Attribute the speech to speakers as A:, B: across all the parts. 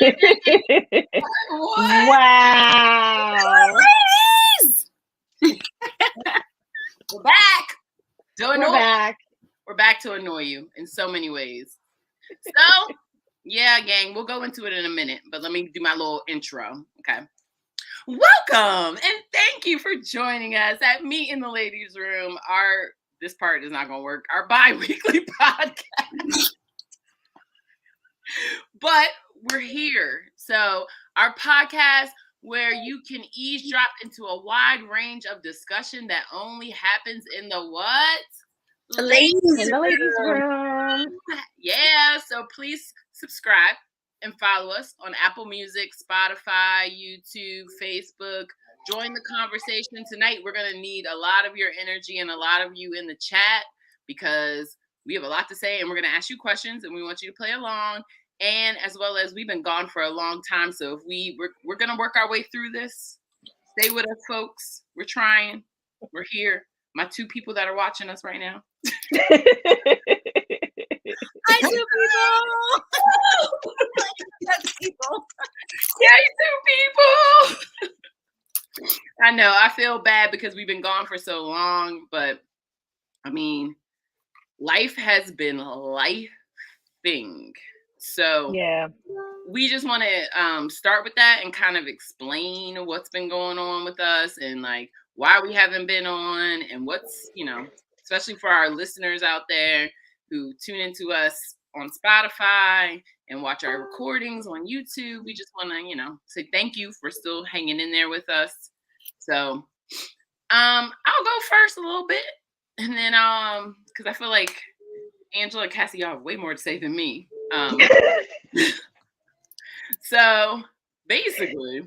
A: What?
B: Wow.
A: Ladies! We're back.
B: We're back.
A: We're back to annoy you in so many ways. So, yeah, gang, we'll go into it in a minute, but let me do my little intro, okay? Welcome, and thank you for joining us at Meet in the Ladies Room. This part is not going to work, our bi-weekly podcast. But we're here. So, our podcast where you can eavesdrop into a wide range of discussion that only happens in the what?
B: In the ladies' room.
A: Yeah, so please subscribe and follow us on Apple Music, Spotify, YouTube, Facebook. Join the conversation. Tonight, we're going to need a lot of your energy and a lot of you in the chat because we have a lot to say and we're going to ask you questions and we want you to play along. And as well as we've been gone for a long time, so if we're going to work our way through this. Stay with us, folks. We're trying. We're here. My two people that are watching us right now. Hi, two people. Yay, two people. I know. I feel bad because we've been gone for so long, but I mean, life has been lifing. So
B: yeah, we
A: just want to start with that and kind of explain what's been going on with us and like why we haven't been on and what's, especially for our listeners out there who tune into us on Spotify and watch our recordings on YouTube. We just want to, say thank you for still hanging in there with us. So I'll go first a little bit and then because I feel like Angela and Cassie, y'all have way more to say than me. So basically,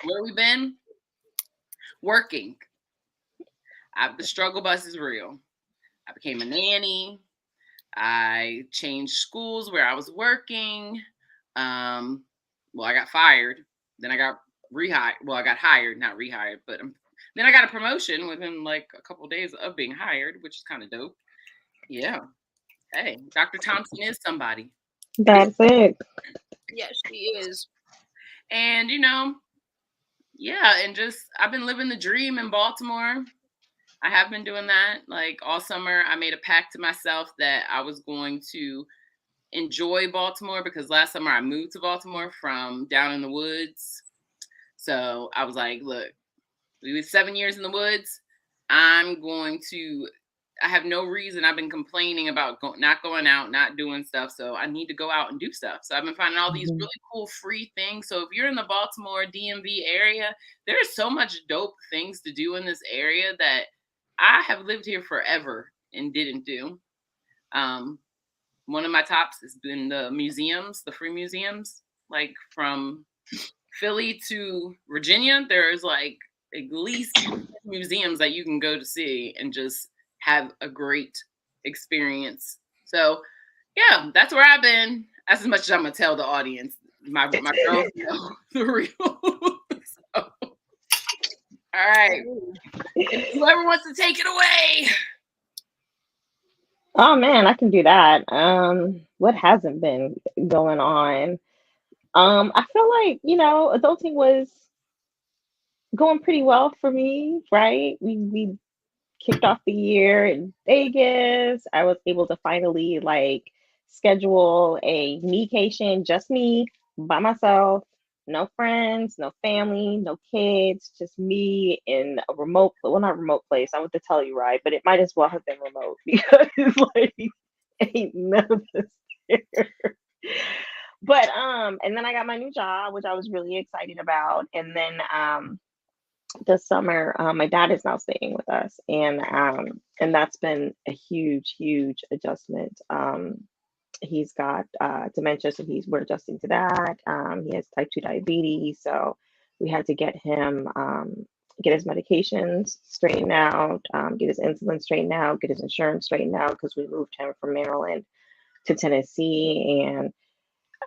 A: where we've been working. The struggle bus is real. I became a nanny. I changed schools where I was working. I got fired. Then I got rehired. Well, I got hired, not rehired, but then I got a promotion within like a couple of days of being hired, which is kind of dope. Yeah. Hey, Dr. Thompson is somebody.
B: That's it.
A: Yes, she is. And, yeah, and just I've been living the dream in Baltimore. I have been doing that. Like all summer, I made a pact to myself that I was going to enjoy Baltimore because last summer I moved to Baltimore from down in the woods. So I was like, look, we were 7 years in the woods. I have no reason. I've been complaining about not going out, not doing stuff. So I need to go out and do stuff. So I've been finding all these really cool free things. So if you're in the Baltimore DMV area, there's so much dope things to do in this area that I have lived here forever and didn't do. One of my tops has been the museums, the free museums, like from Philly to Virginia. There's like at least museums that you can go to see and just have a great experience. So yeah, that's where I've been. That's as much as I'm gonna tell the audience. My girls know the real. So, all right. Whoever wants to take it away.
B: Oh man, I can do that. What hasn't been going on? I feel like, adulting was going pretty well for me, right? We kicked off the year in Vegas. I was able to finally schedule a mecation, just me by myself, no friends, no family, no kids, just me in a not remote place. I went to Telluride, but it might as well have been remote because ain't none of this there. But and then I got my new job, which I was really excited about. And then this summer, my dad is now staying with us, and that's been a huge adjustment. He's got dementia, so we're adjusting to that. He has type 2 diabetes, so we had to get him get his medications straightened out, get his insulin straightened out, get his insurance straightened out because we moved him from Maryland to Tennessee. And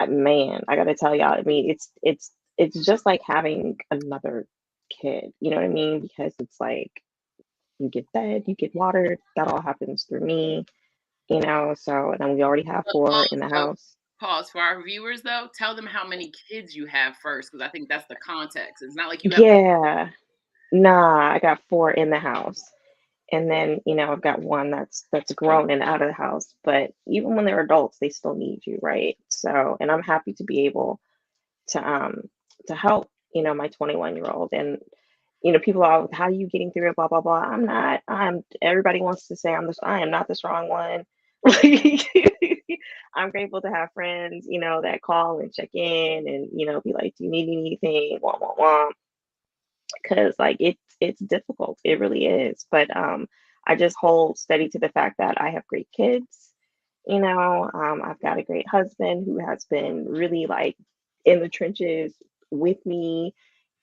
B: man, I gotta tell y'all, I mean, it's just like having another kid, you know what I mean? Because it's like you get fed, you get watered, that all happens through me, so, and then we already have 4 in the house.
A: pause for our viewers though. Tell them how many kids you have first, because I think that's the context. It's not like you have like
B: Yeah. Nah, I got 4 in the house. And then, I've got one that's grown and out of the house. But even when they're adults, they still need you, right? So, and I'm happy to be able to help, my 21-year-old. And, people are, how are you getting through it? Blah, blah, blah. I'm not. Everybody wants to say I am not the strong one. I'm grateful to have friends, that call and check in and, be like, do you need anything? Wah, wah, wah. Because like it's difficult. It really is. But I just hold steady to the fact that I have great kids. I've got a great husband who has been really like in the trenches with me,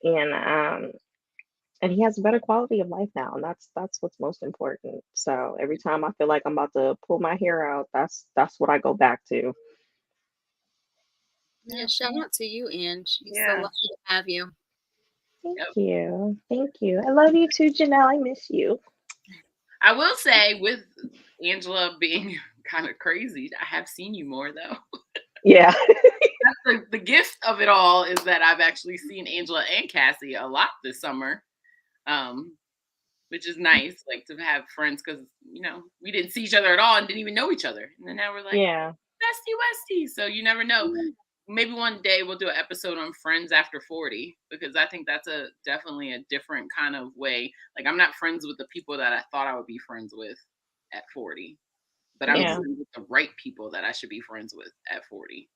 B: and he has a better quality of life now, and that's what's most important. So every time I feel like I'm about to pull my hair out, that's what I go back to.
C: Yeah, shout out to you, Ange. She's so
A: yeah.
C: lucky to have you.
B: Thank
A: Yep.
B: you. Thank you. I love you too, Janelle. I miss you.
A: I will say with Angela being kind of crazy, I have seen you more though.
B: Yeah.
A: That's the gift of it all is that I've actually seen Angela and Cassie a lot this summer. Um, which is nice, like to have friends because we didn't see each other at all and didn't even know each other. And then now we're like
B: Yeah.
A: bestie westie. So you never know. Maybe one day we'll do an episode on friends after 40 because I think that's definitely a different kind of way. Like I'm not friends with the people that I thought I would be friends with at 40, but I'm
B: Yeah.
A: friends with the right people that I should be friends with at 40.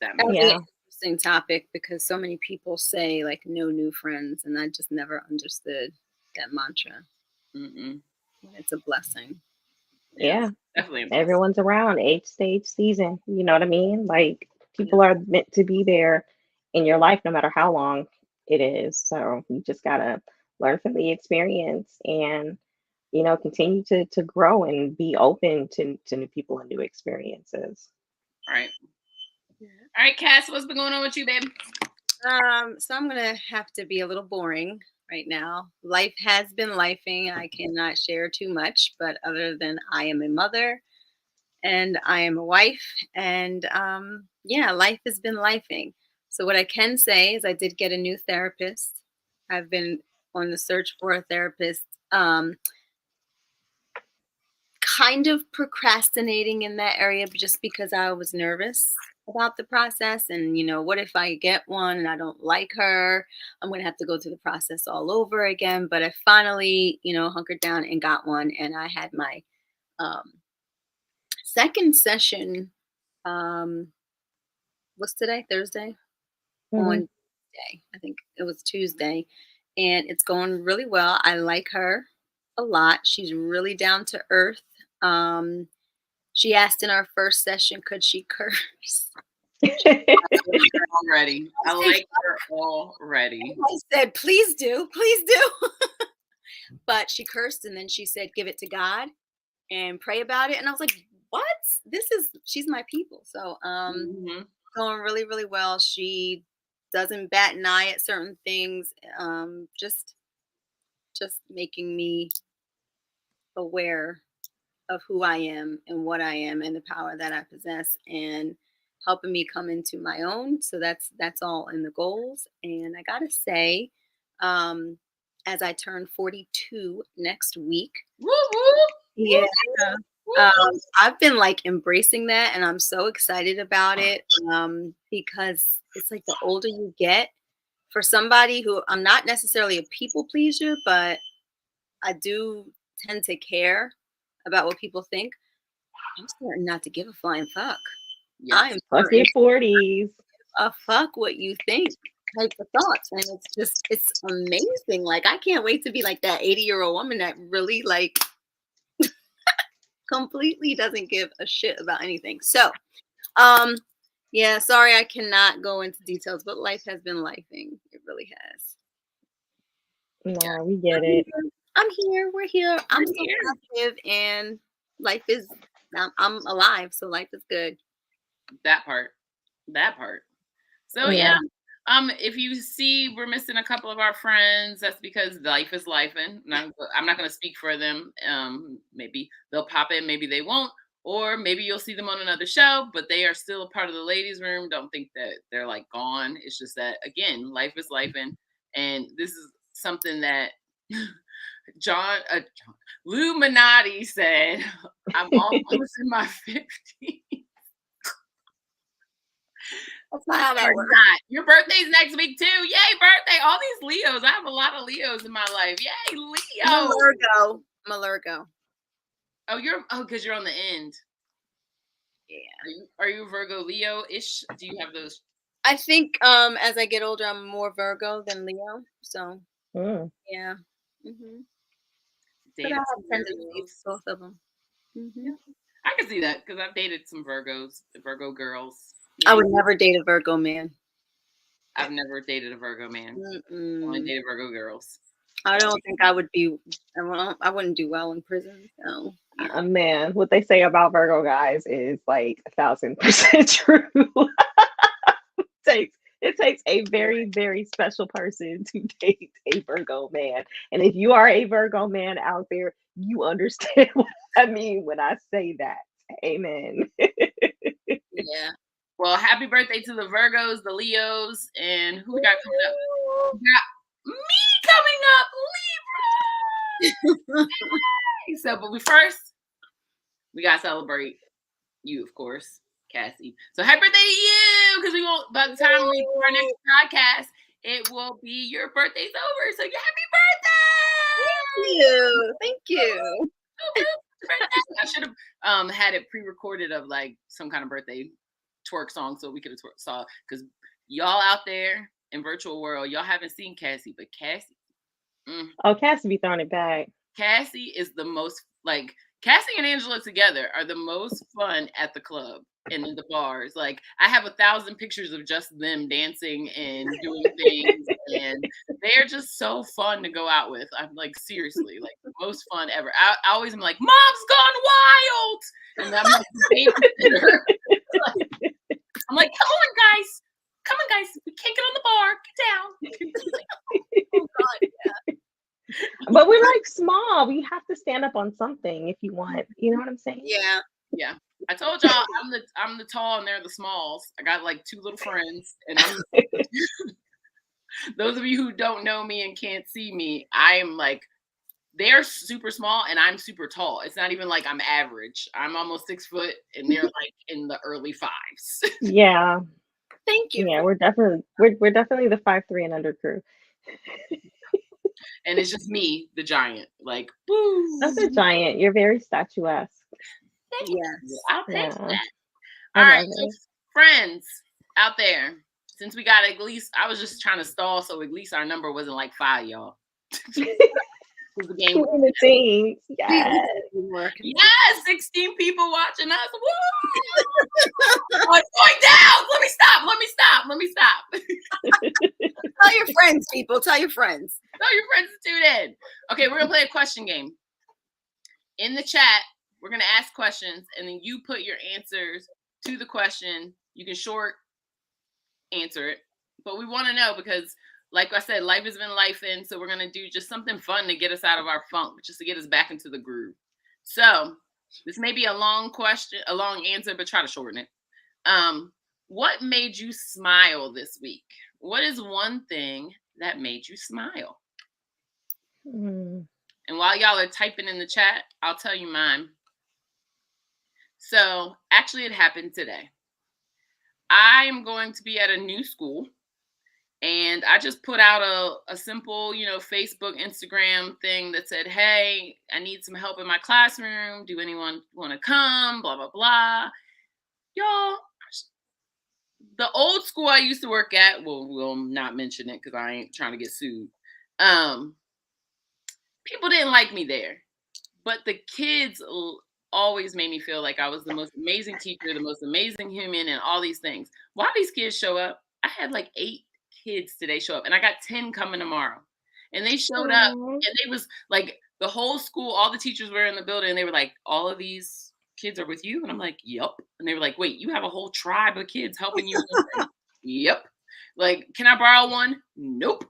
A: That
C: That
A: makes
C: would be
B: Yeah.
C: an interesting topic because so many people say like no new friends, and I just never understood that mantra.
A: Mm-mm.
C: It's a blessing.
A: Yes,
B: Yeah.
A: definitely a blessing.
B: Everyone's around, age, stage, season. You know what I mean? Like
C: Yeah.
B: people are meant to be there in your life no matter how long it is. So you just gotta learn from the experience and continue to grow and be open to new people and new experiences.
A: All right. All right, Cass, what's been going on with you, babe?
C: So I'm gonna have to be a little boring right now. Life has been lifing. I cannot share too much, but other than I am a mother and I am a wife, and yeah, life has been lifing. So what I can say is I did get a new therapist. I've been on the search for a therapist. Kind of procrastinating in that area just because I was nervous about the process. And, what if I get one and I don't like her? I'm going to have to go through the process all over again. But I finally, hunkered down and got one. And I had my um, second session. Um, what's today? Thursday?
B: Hmm.
C: On Tuesday. I think it was Tuesday. And it's going really well. I like her a lot. She's really down to earth. Um, She asked in our first session, could she curse?
A: I like her already. I like her already.
C: I said, please do, please do. But she cursed and then she said, give it to God and pray about it. And I was like, what? She's my people. So
A: Hmm.
C: going really, really well. She doesn't bat an eye at certain things. Just making me aware of who I am and what I am and the power that I possess and helping me come into my own. So that's all in the goals. And I gotta say, um, as I turn 42 next week,
A: Woo woo.
C: yeah,
A: Woo.
C: I've been like embracing that and I'm so excited about it because it's like the older you get, for somebody who I'm not necessarily a people pleaser, but I do tend to care about what people think. I'm starting not to give a flying fuck. I
A: Yes.
C: am
B: Fuck
C: starting
B: your
C: to
B: 40s.
C: give a fuck what you think type of thoughts. And it's amazing. Like, I can't wait to be like that 80-year-old woman that really, like, completely doesn't give a shit about anything. So, um, yeah, sorry, I cannot go into details, but life has been lifing. It really has.
B: No, we get
C: I'm
B: it.
C: here. I'm here. We're here. I'm
A: We're
C: so
A: here.
C: positive, and life is. I'm alive, so life is good.
A: That part. That part. So yeah.
B: Yeah.
A: If you see we're missing a couple of our friends, that's because life is life, and I'm not going to speak for them. Maybe they'll pop in, maybe they won't, or maybe you'll see them on another show, but they are still a part of the ladies' room. Don't think that they're like gone. It's just that, again, life is life. And this is something that John Lou Minotti said, I'm almost in my 50s.
C: That's not how that works.
A: Your birthday's next week too. Yay, birthday. All these Leos. I have a lot of Leos in my life. Yay, Leo.
C: I'm a Virgo.
A: Because you're on the end.
C: Yeah.
A: Are you Virgo Leo-ish? Do you have those?
C: I think as I get older, I'm more Virgo than Leo. So yeah. Mm-hmm. But I have tendencies, both of them. Mm-hmm.
A: Yeah. I can see that because I've dated some Virgo girls.
C: I would never date a Virgo man.
A: I've never dated a Virgo man. Only dated Virgo girls.
C: I don't think I would be. I wouldn't do well in prison. So.
B: Man, what they say about Virgo guys is like 1,000% true. It takes a very, very special person to date a Virgo man. And if you are a Virgo man out there, you understand what I mean when I say that. Amen.
C: Yeah.
A: Well, happy birthday to the Virgos, the Leos, and who we got coming up? We got me coming up, Libra. So, but we got to celebrate you, of course, Cassie. So happy birthday to you, because we won't, by the time we do our next podcast, it will be your birthday's over. So happy birthday!
C: Thank you.
A: I should have had it pre-recorded of like some kind of birthday twerk song so we could have saw, because y'all out there in virtual world, y'all haven't seen Cassie, but Cassie.
B: Cassie be throwing it back.
A: Cassie is the most, like, Cassie and Angela together are the most fun at the club and in the bars. Like, I have 1,000 pictures of just them dancing and doing things, and they're just so fun to go out with. I'm like, seriously, like the most fun ever. I always am like, Mom's gone wild, and I'm like, babysitter. I'm like, come on, guys, we can't get on the bar. Get down.
C: Oh God, yeah.
B: But we're like small. We have to stand up on something if you want. You know what I'm saying?
C: Yeah.
A: I told y'all I'm the tall and they're the smalls. I got like 2 little friends, and those of you who don't know me and can't see me, I am like, they're super small and I'm super tall. It's not even like I'm average. I'm almost 6 foot and they're like in the early 5s.
B: Yeah.
C: Thank you.
B: Yeah, we're definitely the 5'3" and under crew.
A: And it's just me, the giant. Like, boo.
B: That's a giant. You're very statuesque.
C: Yes.
A: I'll take that. All right, so friends out there, since we got at least, I was just trying to stall so at least our number wasn't like 5, y'all. The game. Yes, 16 people watching us. Woo! Oh, it's going down. Let me stop.
C: Tell your friends, people. Tell your friends.
A: Tell your friends to tune in. Okay, we're gonna play a question game. In the chat, we're gonna ask questions, and then you put your answers to the question. You can short answer it, but we want to know because, like I said, life has been lifing, so we're gonna do just something fun to get us out of our funk, just to get us back into the groove. So this may be a long question, a long answer, but try to shorten it. What made you smile this week? What is one thing that made you smile? And while y'all are typing in the chat, I'll tell you mine. So actually it happened today. I am going to be at a new school, and I just put out a simple, Facebook, Instagram thing that said, hey, I need some help in my classroom. Do anyone want to come? Blah, blah, blah. Y'all, the old school I used to work at, we'll not mention it because I ain't trying to get sued. People didn't like me there, but the kids always made me feel like I was the most amazing teacher, the most amazing human, and all these things. Why these kids show up? I had like 8 kids today show up, and I got 10 coming tomorrow. And they showed up, and they was like, the whole school, all the teachers were in the building, and they were like, all of these kids are with you? And I'm like, yep. And they were like, wait, you have a whole tribe of kids helping you? Yep. Like, can I borrow one? Nope.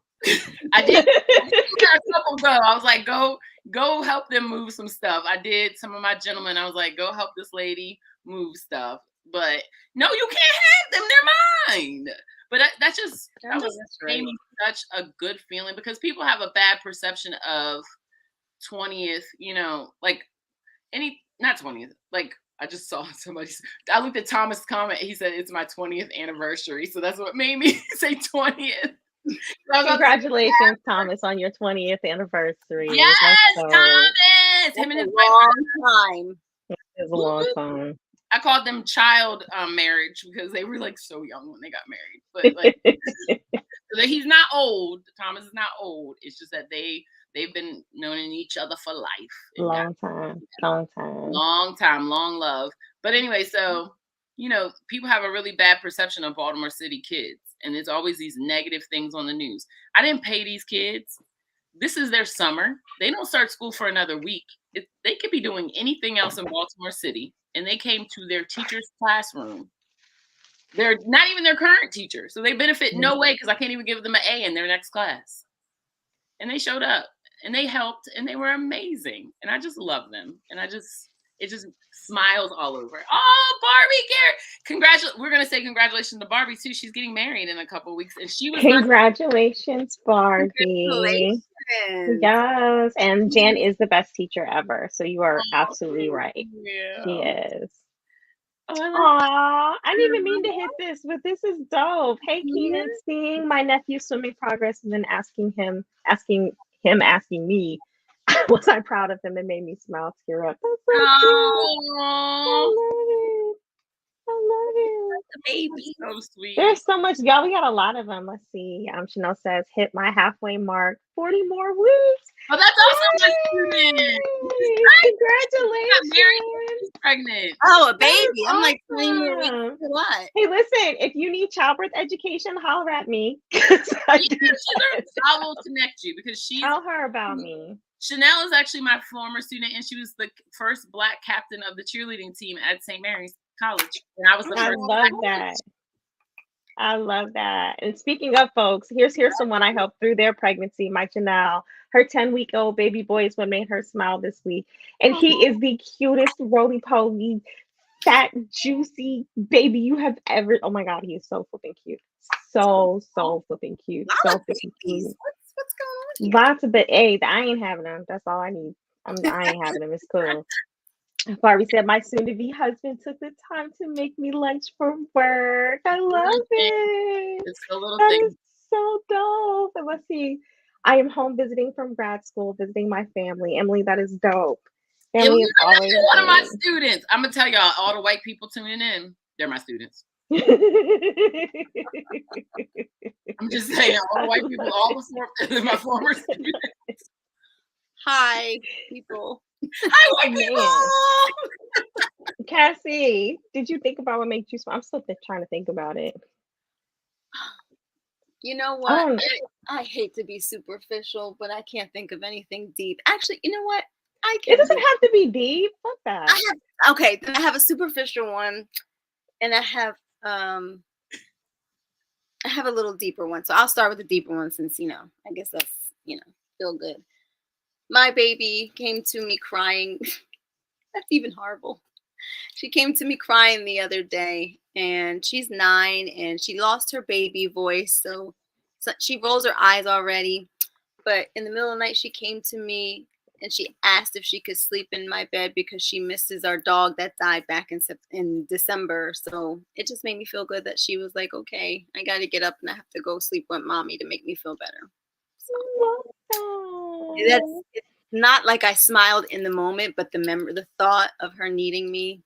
A: I did. A couple go. I was like, go go help them move some stuff. I did some of my gentlemen. I was like, go help this lady move stuff. But no, you can't have them. They're mine. But that just made me such a good feeling, because people have a bad perception of 20th, like not 20th, like I just saw I looked at Thomas' comment. He said it's my 20th anniversary. So that's what made me say 20th.
B: Congratulations, Thomas, on your 20th anniversary.
A: Yes, Thomas!
C: Him and his time.
B: It's a long time.
A: I called them child marriage, because they were like so young when they got married. But like, so he's not old. Thomas is not old. It's just that they've been knowing each other for life.
B: Long time,
A: long love. But anyway, so people have a really bad perception of Baltimore City kids, and there's always these negative things on the news. I didn't pay these kids. This is their summer. They don't start school for another week. They could be doing anything else in Baltimore City, and they came to their teacher's classroom. They're not even their current teacher, so they benefit no way, because I can't even give them an A in their next class. And they showed up, and they helped, and they were amazing, and I just love them, and it just smiles all over. Oh, Barbie, Garrett! We're gonna say congratulations to Barbie too. She's getting married in a couple of weeks, and she was
B: congratulations, Barbie. Congratulations. Yes, and Jan is the best teacher ever. So you are absolutely right. Yeah. She is. I didn't even mean to hit this, but this is dope. Hey, Keenan, seeing my nephew's swimming progress and then asking me, was I proud of him? It made me smile, tear up. That's so cute. I love it.
C: The baby.
A: So sweet.
B: There's so much, y'all. We got a lot of them. Let's see. Chanel says, hit my halfway mark. 40 more weeks.
A: Oh, that's also my student.
B: Congratulations.
A: She's pregnant.
C: Oh, a baby. I'm like 20 more weeks. What?
B: Hey, listen, if you need childbirth education, holler at me.
A: I will connect you, because
B: tell her about me.
A: Chanel is actually my former student, and she was the first Black captain of the cheerleading team at St. Mary's College. And I was the first.
B: I love that. And speaking of folks, here's someone I helped through their pregnancy, my Janelle. Her 10-week-old baby boy is what made her smile this week. And he is the cutest roly-poly, fat, juicy baby you have ever. Oh my God, he is so flipping cute. So flipping cute. So flipping cute.
C: What's going on here?
B: Lots of, but hey, I ain't having them. That's all I need. I ain't having them. It's cool. Barbie said, my soon-to-be husband took the time to make me lunch from work. I love it.
A: It's the little
B: that
A: thing.
B: Is so dope. And let's see. I am home visiting from grad school, visiting my family. Emily, that is dope. Family is always
A: one of my students. I'm going to tell y'all, all the white people tuning in, they're my students. I'm just saying, all the white people, my former students.
C: Hi, people.
A: Hi, white people.
B: Cassie, did you think about what makes you smile? I'm still trying to think about it.
C: You know what? I hate to be superficial, but I can't think of anything deep. Actually, you know what?
B: It doesn't have to be deep. Fuck that.
C: Then I have a superficial one, and I have a little deeper one. So I'll start with the deeper one, since I guess that's feel good. My baby came to me crying. That's even horrible. She came to me crying the other day, and she's 9, and she lost her baby voice. So she rolls her eyes already. But in the middle of the night, she came to me, and she asked if she could sleep in my bed because she misses our dog that died back in December. So it just made me feel good that she was like, okay, I got to get up and I have to go sleep with mommy to make me feel better. It's not like I smiled in the moment, but the thought of her needing me.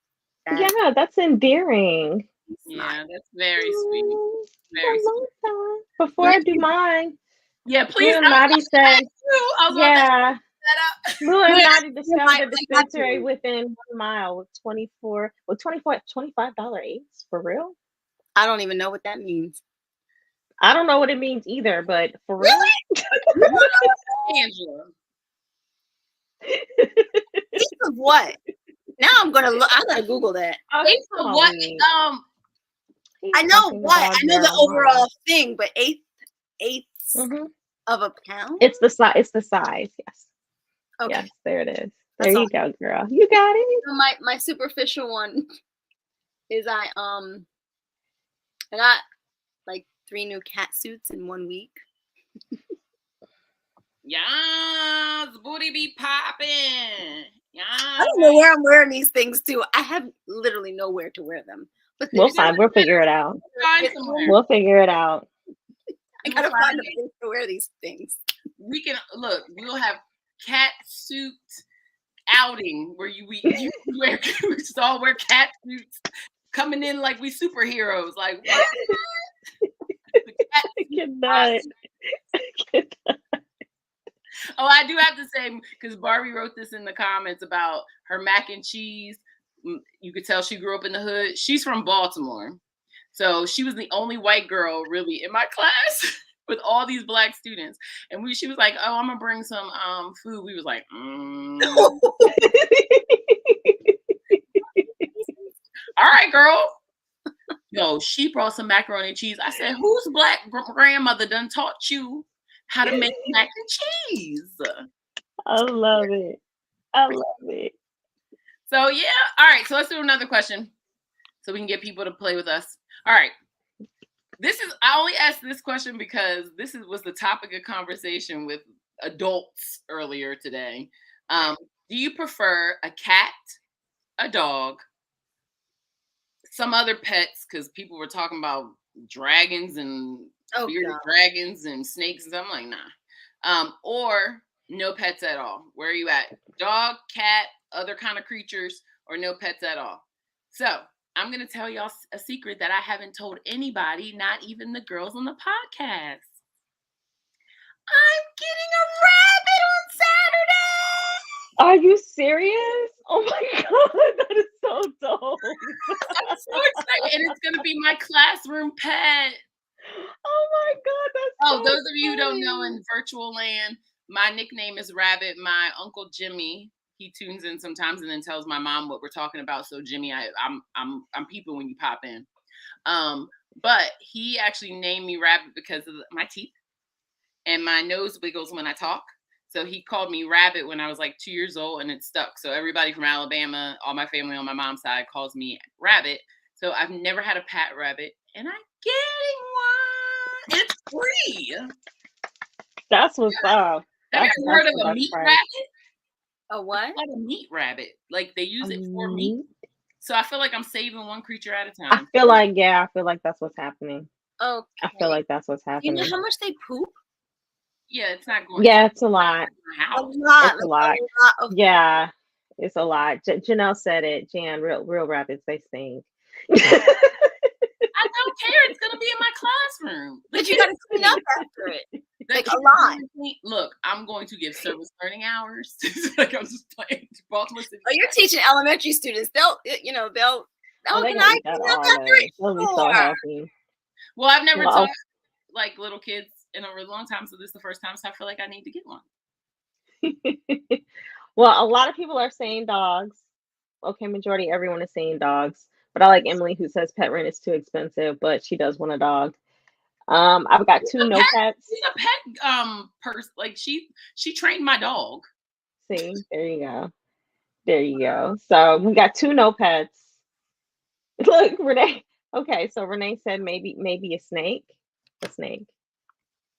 B: That's endearing.
A: Yeah, that's very sweet. Very sweet.
B: Before I do mine,
A: please.
B: Maddie said, Lou and Maddie discovered a dispensary within 1 mile with $25 eights. For real?
C: I don't even know what that means.
B: I don't know what it means either, but for real?
A: Angela.
C: Eighth of what? Now I'm gonna Google that.
A: Eighth of what?
C: I know what. I know the overall thing, but eighths of a pound.
B: It's the size. Yes.
C: Okay.
B: Yes, there it is. There
C: That's all.
B: you go, girl. You got it.
C: So my superficial one is I got like 3 new cat suits in 1 week.
A: Yes, booty be popping. Yeah.
C: I don't know where I'm wearing these things to. I have literally nowhere to wear them. But
B: We'll figure it out.
A: Find somewhere.
B: We'll figure it out.
C: I gotta find a place to wear these things.
A: We can look. We'll have cat suit outing where you wear we just all wear cat suits coming in like we superheroes. Like what? Oh, I do have to say, because Barbie wrote this in the comments about her mac and cheese. You could tell she grew up in the hood. She's from Baltimore. So she was the only white girl really in my class with all these black students. And she was like, oh, I'm going to bring some food. We was like, all right, girl. No, she brought some macaroni and cheese. I said, whose black grandmother done taught you how to make mac and cheese?
B: I love it. I love it.
A: So yeah. All right. So let's do another question so we can get people to play with us. All right. I only asked this question because this was the topic of conversation with adults earlier today. Do you prefer a cat, a dog, some other pets? Because people were talking about dragons and bearded dragons and snakes, and I'm like, nah. Or no pets at all. Where are you at? Dog, cat, other kind of creatures, or no pets at all? So I'm going to tell y'all a secret that I haven't told anybody, not even the girls on the podcast. I'm getting a rabbit on Saturday.
B: Are you serious? Oh my God, that is so dope.
A: I'm so excited. And it's going to be my classroom pet.
B: Oh my God, that's
A: those of you who don't know, in virtual land, my nickname is Rabbit. My Uncle Jimmy, he tunes in sometimes and then tells my mom what we're talking about. So Jimmy, I'm peeping when you pop in. But he actually named me Rabbit because of my teeth and my nose wiggles when I talk. So he called me Rabbit when I was like 2 years old, and it stuck. So everybody from Alabama, all my family on my mom's side, calls me Rabbit. So I've never had a pet rabbit, and I'm getting one. It's free.
B: That's what's up.
A: Have you ever heard of a meat rabbit?
C: A what?
A: It's like a meat rabbit. Like they use it for meat. So I feel like I'm saving one creature at a time.
B: I feel like that's what's happening.
C: Okay.
B: I feel like that's what's happening.
C: You know how much they poop?
A: Yeah, it's not going.
B: Yeah, it's a lot.
C: A lot.
B: It's a lot. Yeah, it's a lot. Janelle said it. Jan, real rabbits, they stink.
A: I don't care. It's gonna be in my classroom.
C: But you gotta clean up after it. Like a lot.
A: Look, I'm going to give service learning hours. Like I'm just playing Baltimore City.
C: Oh, you're teaching elementary students. They'll
B: they can eat that all day. They'll be so healthy.
A: Well, I've never taught like little kids in a really long time, so this is the first time, so I feel like I need to get one.
B: Well, a lot of people are saying dogs. Okay, majority everyone is saying dogs. But I like Emily, who says pet rent is too expensive, but she does want a dog. I've got two no pets.
A: She's a pet person. Like she trained my dog.
B: See, there you go. There you go. So we got two no pets. Look, Renee. Okay, so Renee said maybe a snake. A snake.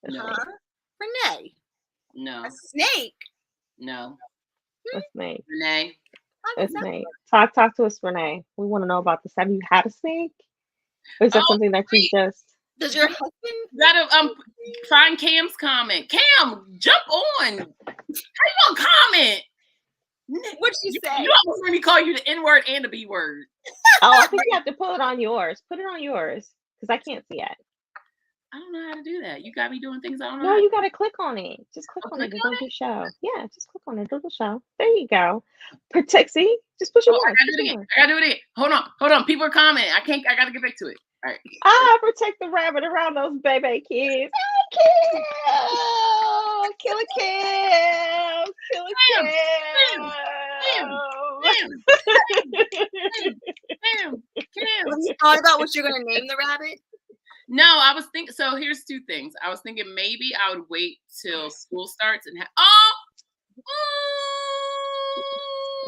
C: Renee.
A: No.
C: A snake.
A: No.
B: A snake.
A: Renee.
B: A snake. Talk to us, Renee. We want to know about this. Have you had a snake? Or is that something that you just?
C: Does your husband?
A: Gotta find Cam's comment. Cam, jump on. How you gonna comment?
C: What'd you say?
A: You almost made me call you the N word and the B word.
B: Oh, I think you have to put it on yours. Put it on yours because I can't see it.
A: I don't know how to do that. You got me doing things I don't know.
B: No, you got to click on it. Just click on it. Go to show. Yeah, just click on it. Do the show. There you go. See? Just push it.
A: I gotta do it again. Hold on. People are commenting. I gotta get back to it. All
B: right. Protect the rabbit around those baby kids. Oh, kill a Kim. Kill a
C: Kim. Have you thought about what you're gonna name the rabbit?
A: No, I was thinking. So here's two things. I was thinking maybe I would wait till school starts and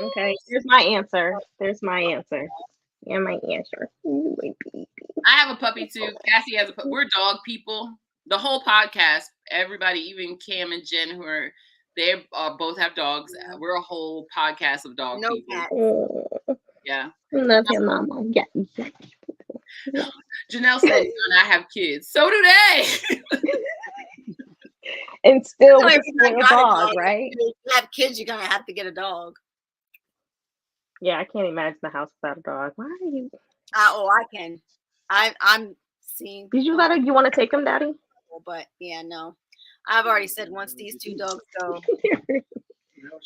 B: Okay, here's my answer. There's my answer. Yeah, my answer. Ooh, baby.
A: I have a puppy too. Cassie has a puppy. We're dog people. The whole podcast, everybody, even Cam and Jen, who are they both have dogs. We're a whole podcast of dog
C: No
A: people.
C: cat.
B: Oh,
A: Yeah.
B: love your mama. Yeah, yeah.
A: Janelle said, "And I have kids. So do they."
B: And still
C: So
B: with
C: if
B: a
C: you're not
B: spoiled
C: got a
B: dog,
C: dog,
B: right?
C: if you have kids, you're gonna have to get a dog.
B: Yeah, I can't imagine the house without a dog. Why are you?
C: I can. I'm seeing.
B: Did you let her? You want to take him, Daddy?
C: But yeah, no. I've already said once these 2 dogs go,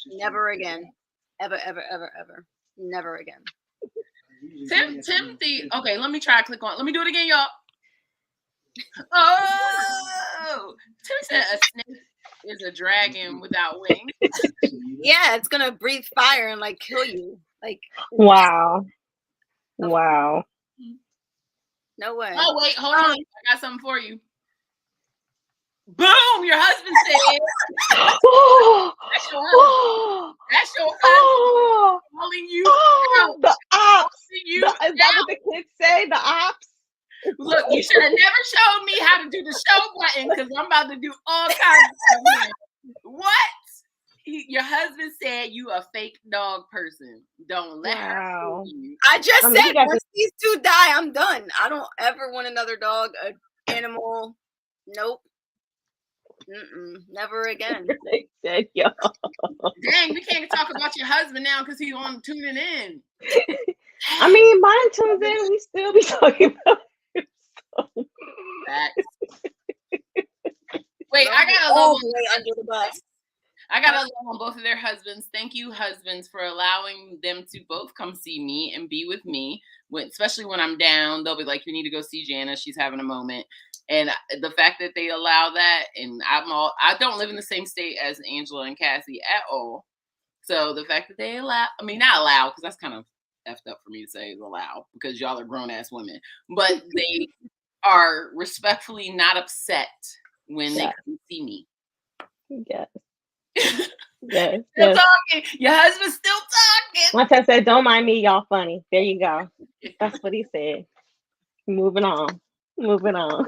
C: never again. Ever, ever, ever, ever. Never again.
A: Timothy. Okay, let me try to click on. Let me do it again, y'all. Oh, Tim said a snake is a dragon without wings.
C: Yeah, it's gonna breathe fire and like kill you. Like
B: Wow. Wow.
C: no way.
A: Oh wait, hold on. I got something for you. Boom! Your husband said. That's your husband. That's your husband calling you out.
B: The ops.
A: You
B: Is that what the kids say? The ops.
A: Look, you should have never showed me how to do the show button because I'm about to do all kinds of stuff. What? Your husband said you a fake dog person. Don't let her fool you.
C: I just said once these 2 die, I'm done. I don't ever want another dog, an animal. Nope. Never again.
A: Dang, we can't talk about your husband now because he's on tuning in.
B: I mean, mine tunes in. We still be talking about him. So.
A: Wait, I got a love
C: under the bus.
A: I got a love on both of their husbands. Thank you, husbands, for allowing them to both come see me and be with me. Especially when I'm down, they'll be like, "You need to go see Jana. She's having a moment." And the fact that they allow that, and I don't live in the same state as Angela and Cassie at all. So the fact that they not allow, because that's kind of effed up for me to say is allow, because y'all are grown ass women, but they are respectfully not upset when they come see me.
B: Yes. Yes.
A: Still talking. Your husband's still talking.
B: Once I said, "Don't mind me, y'all funny." There you go. That's what he said. Moving on. All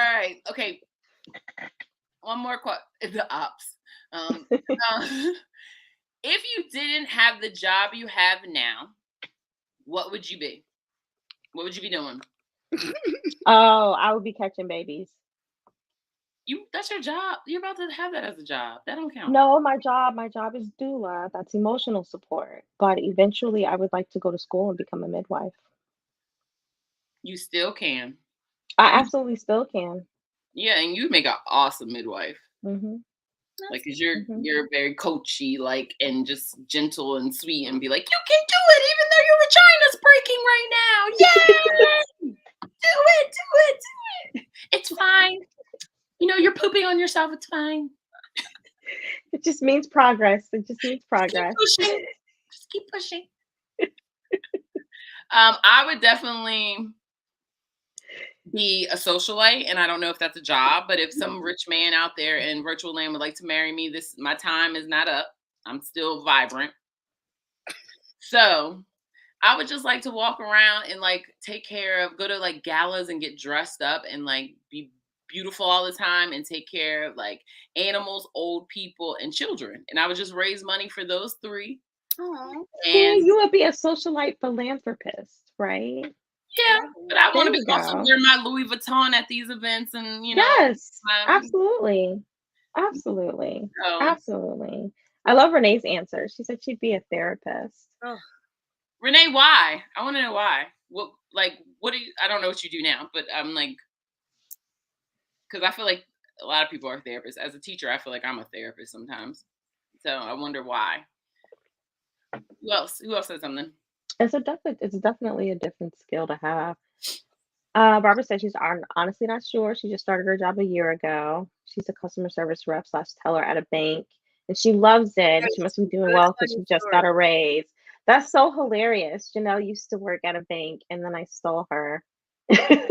A: right. Okay. One more question. The ops. If you didn't have the job you have now, what would you be? What would you be doing?
B: Oh, I would be catching babies.
A: That's your job. You're about to have that as a job. That don't count.
B: No, my job is doula. That's emotional support. But eventually I would like to go to school and become a midwife.
A: You still can.
B: I absolutely still can.
A: Yeah, and you make an awesome midwife.
B: Mm-hmm.
A: Like, cause you're very coachy, like, and just gentle and sweet, and be like, "You can do it, even though your vagina's breaking right now. Yay! do it. It's fine. You're pooping on yourself. It's fine.
B: It just means progress. Just keep
A: pushing. I would definitely be a socialite, and I don't know if that's a job, but if some rich man out there in virtual land would like to marry me, my time is not up. I'm still vibrant. So I would just like to walk around and like go to like galas and get dressed up and like be beautiful all the time and take care of like animals, old people, and children. And I would just raise money for those 3.
B: Aww. And you would be a socialite philanthropist, right?
A: Yeah, but I want to be also wear my Louis Vuitton at these events, and
B: Yes, absolutely. Absolutely. I love Renee's answer. She said she'd be a therapist.
A: Oh. Renee, why? I want to know why. What do you? I don't know what you do now, but I'm like, because I feel like a lot of people are therapists. As a teacher, I feel like I'm a therapist sometimes. So I wonder why. Who else said something?
B: It's definitely a different skill to have. Barbara said she's honestly not sure. She just started her job a year ago. She's a customer service rep / teller at a bank, and she loves it. She must be doing well because she just got a raise. That's so hilarious. Janelle used to work at a bank, and then I stole her.
C: I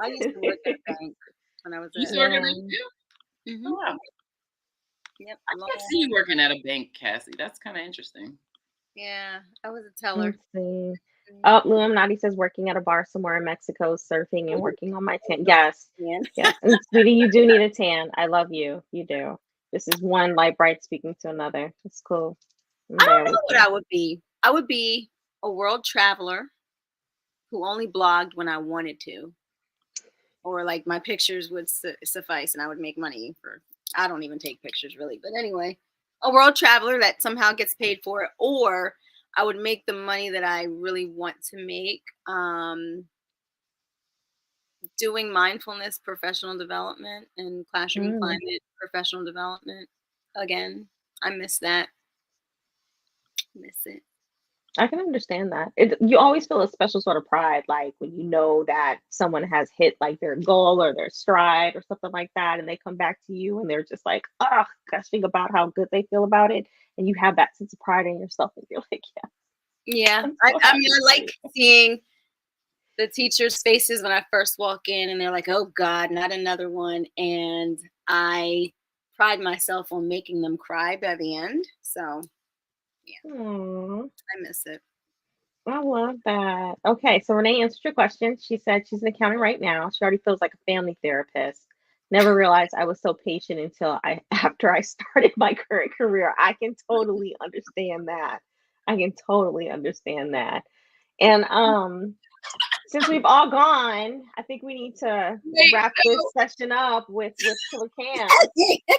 C: used to work at a bank when I was.
A: You used to work at a bank too? Mm-hmm. Oh, wow.
C: Yep.
A: I can't see you working at a bank, Cassie. That's kind of interesting.
C: Yeah, I was a teller.
B: Let's see. Oh, Illuminati says working at a bar somewhere in Mexico, surfing and working on my tan. Yes.
C: Man.
B: Yes. And sweetie, you do need a tan. I love you. You do. This is one light bright speaking to another. It's cool.
C: I don't know what I would be. I would be a world traveler who only blogged when I wanted to, or like my pictures would suffice and I would make money for. I don't even take pictures really, but anyway, a world traveler that somehow gets paid for it, or I would make the money that I really want to make doing mindfulness professional development and classroom climate professional development. Again, I miss that. Miss it.
B: I can understand that. You always feel a special sort of pride, like when you know that someone has hit like their goal or their stride or something like that, and they come back to you and they're just like, oh, gushing about how good they feel about it, and you have that sense of pride in yourself, and you're like,
C: yeah. I mean, I like seeing the teachers' faces when I first walk in, and they're like, "Oh God, not another one!" And I pride myself on making them cry by the end. So, yeah,
B: Aww.
C: I miss it.
B: I love that. Okay, so Renee answered your question. She said she's an accountant right now. She already feels like a family therapist. Never realized I was so patient until after I started my current career. I can totally understand that. I can totally understand that. And since we've all gone, I think we need to wrap this session up with Killer Cam.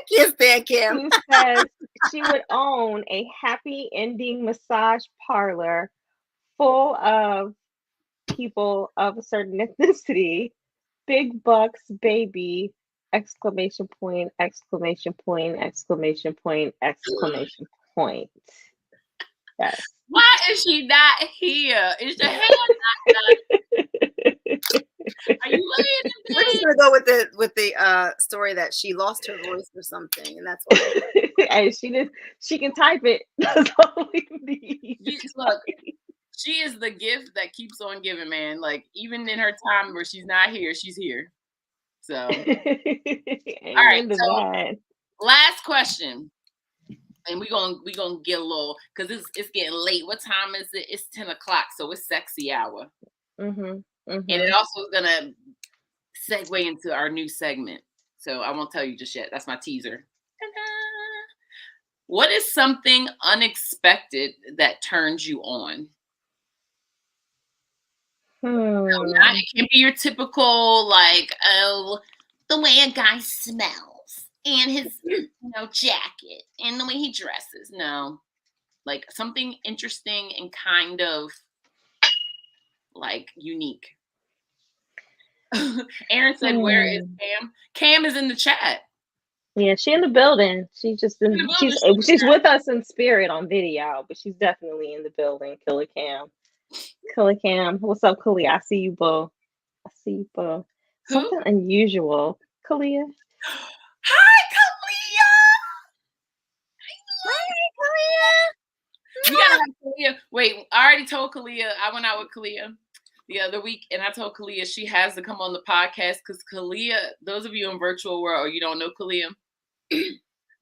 C: Kiss that Cam.
B: Who says she would own a happy ending massage parlor full of people of a certain ethnicity. Big bucks, baby! Exclamation point! Exclamation point! Exclamation point! Exclamation point! Yes.
A: Why is she not here? Is your hand not done? Are you laying in
C: We're just gonna go with the story that she lost her voice or something, and that's why.
B: And she can type it. That's all we need.
A: Look, she is the gift that keeps on giving, man. Like even in her time where she's not here, she's here. So all right. So last question. And we're gonna get a little because it's getting late. What time is it? It's 10 o'clock, so it's sexy hour. And it also is gonna segue into our new segment. So I won't tell you just yet. That's my teaser. Ta-da! What is something unexpected that turns you on? It can be your typical like, oh, the way a guy smells and his jacket and the way he dresses. No, like something interesting and kind of like unique. Aaron said, "Where is Cam? Cam is in the chat."
B: Yeah, she's in the building. She's she's with us in spirit on video, but she's definitely in the building. Killer Cam. Killer Cam. What's up, Kalia? I see you, boo. I see you, boo. Something unusual. Kalia.
A: Hi, Kalia. We gotta have Kalia. Wait, I already told Kalia. I went out with Kalia the other week, and I told Kalia she has to come on the podcast because Kalia, those of you in virtual world, or you don't know Kalia,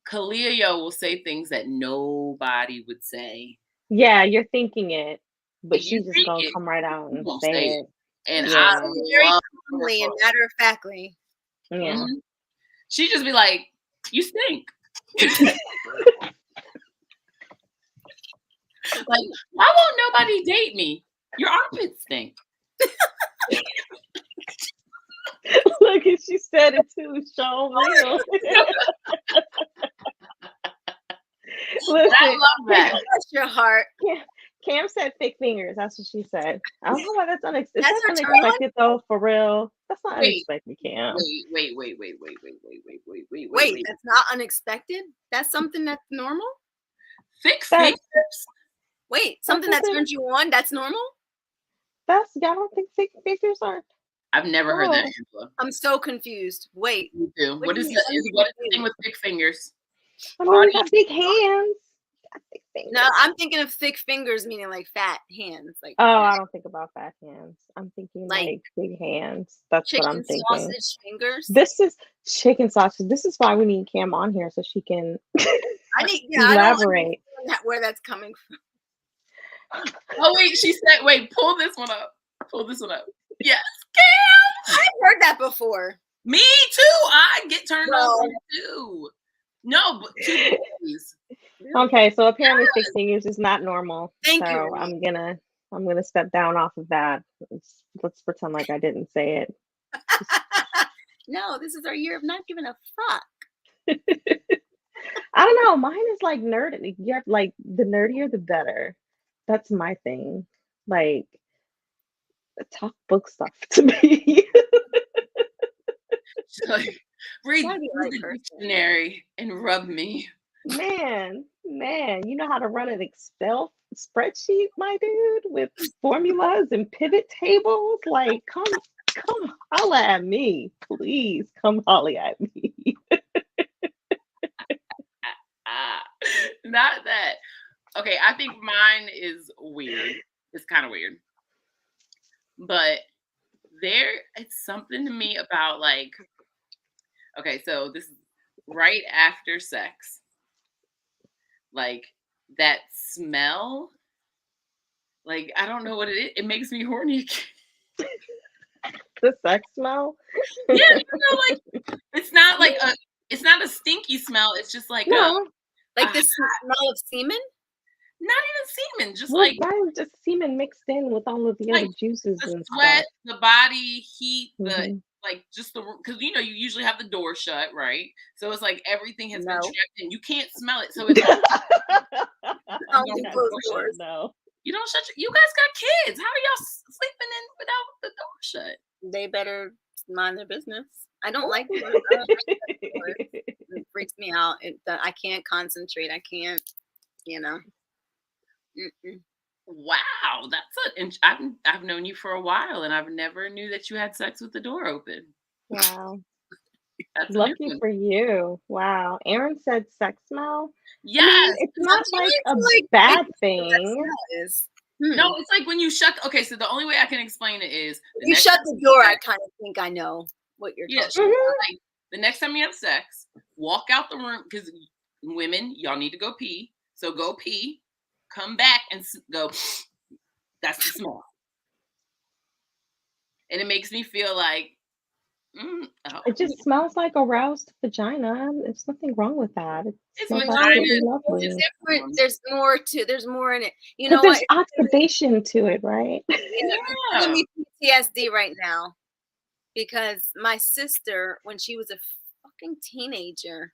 A: Kalia will say things that nobody would say.
B: Yeah, you're thinking it, but she's just gonna come right out and say it.
A: And
C: I very calmly and matter of factly.
B: Yeah.
A: She just be like, "You stink." Like, why won't nobody date me? Your armpits stink.
B: Look, and she said it too, Sean Will. Listen,
A: I love that.
C: Bless your heart.
B: Cam said thick fingers. That's what she said. I don't know why that's unexpected. That's unexpected though, for real. That's not unexpected, Cam.
A: Wait.
C: Wait, that's not unexpected? That's something that's normal?
A: Thick fingers?
C: Wait, something that turns you on, that's normal?
B: Y'all don't think thick fingers are?
A: I've never heard that, Angela.
C: I'm so confused. Wait.
A: Me too. What is the thing with thick fingers?
B: I mean, you got big hands. fingers.
C: No, I'm thinking of thick fingers, meaning like fat hands, like
B: Oh,
C: fat,
B: I don't think about fat hands. I'm thinking
C: like
B: like big hands. That's what I'm
C: chicken
B: thinking.
C: sausage fingers.
B: This is chicken sausage. This is why we need Cam on here so she can
C: I don't
B: elaborate.
C: understand where that's coming from.
A: Oh wait, she said, wait, pull this one up. Pull this one up. Yes,
C: I've heard that before.
A: me too. I get turned
C: Well,
A: on too. No, but two boys.
B: Okay, so apparently 6 fingers is not normal.
C: Thank
B: So
C: you, Renee.
B: I'm gonna step down off of that. Let's pretend like I didn't say it.
C: No, this is our year of not giving a fuck.
B: I don't know. Mine is like nerd. You're like the nerdier the better. That's my thing. Like talk book stuff to me.
A: She's like, read
C: Gotta be the right
A: the
C: person.
A: dictionary and rub me.
B: Man, you know how to run an Excel spreadsheet, my dude, with formulas and pivot tables? Like, come holla at me. Please come holla at me.
A: Not that. Okay, I think mine is weird. It's kind of weird. But it's something to me about like, okay, so this is right after sex. Like that smell, like I don't know what it is. It makes me horny.
B: The sex smell?
A: Yeah, like it's not like it's not a stinky smell. It's just like
B: No.
C: Like the smell of semen?
A: not even semen, just
B: Well,
A: like
B: mine is just semen mixed in with all of the
A: like
B: other juices
A: the
B: and
A: sweat,
B: stuff.
A: the body heat, the
B: Mhm.
A: like just the because you usually have the door shut, right? So it's like everything has been
C: No.
A: trapped in. You can't smell it, so it's
C: I don't
A: You
C: do
A: don't
C: closed
A: shut
C: doors.
B: No.
A: you don't shut. You guys got kids. How are y'all sleeping in without the door shut?
C: They better mind their business. I don't like doors. I don't like shut doors. It freaks me out. I can't concentrate. I can't, you know. Mm-mm.
A: Wow, I've known you for a while, and I've never knew that you had sex with the door open.
B: Wow.
A: That's a new
B: Lucky
A: one.
B: for you. Wow. Aaron said sex smell. I mean,
A: Yes,
B: it's
A: it's
B: not
A: not
B: like a
C: Like,
B: bad
C: what that
B: thing.
C: smell is.
A: no, it's like when you shut. Okay, so the only way I can explain it is
C: If you shut the door, I kind of think I know what you're
A: yeah,
C: talking about.
A: like the next time you have sex, walk out the room because women, y'all need to go pee. So go pee, come back and go. That's the smell, and it makes me feel like oh,
B: It just smells like a roused vagina. There's nothing wrong with that. It
A: it's
B: smells
A: vagina.
B: absolutely
A: It's
B: lovely.
C: Different. There's more in it. You
B: Because
C: know what?
B: there's oxidation to it, right?
C: It's giving me PTSD right now because my sister, when she was a fucking teenager,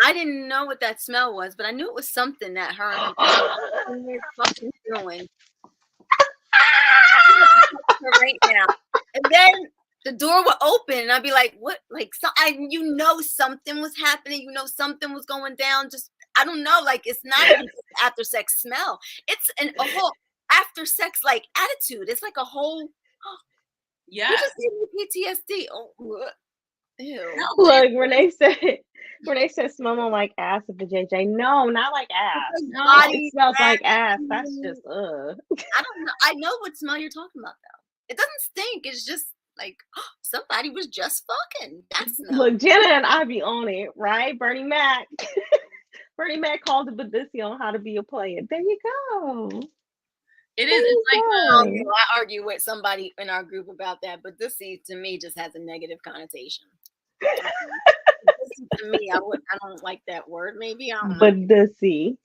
C: I didn't know what that smell was, but I knew it was something that her and her boyfriend were fucking doing. Right now, and then the door would open, and I'd be like, "What?" Like, something was happening. Something was going down. Just I don't know. Like, it's not even just after sex smell. It's a whole after sex like attitude. It's like a whole.
A: yeah.
C: You just gave me PTSD. Oh, ew.
A: No,
B: Look, Renee says smell like ass at the JJ. No, not like ass.
C: It's like
A: No,
C: body
B: It smells like
C: ass.
B: ass. That's just
C: I don't know. I know what smell you're talking about though. It doesn't stink. It's just like somebody was just fucking. That smell.
B: Look, Jenna and I be on it, right? Bernie Mac. Bernie Mac called the Badissi on how to be a player. There you go.
A: it is.
B: There
A: It's
B: you
A: like
B: go.
C: I argue with somebody in our group about that, but this to me just has a negative connotation. To me, I don't like that word. Maybe I don't know.
B: Badissi.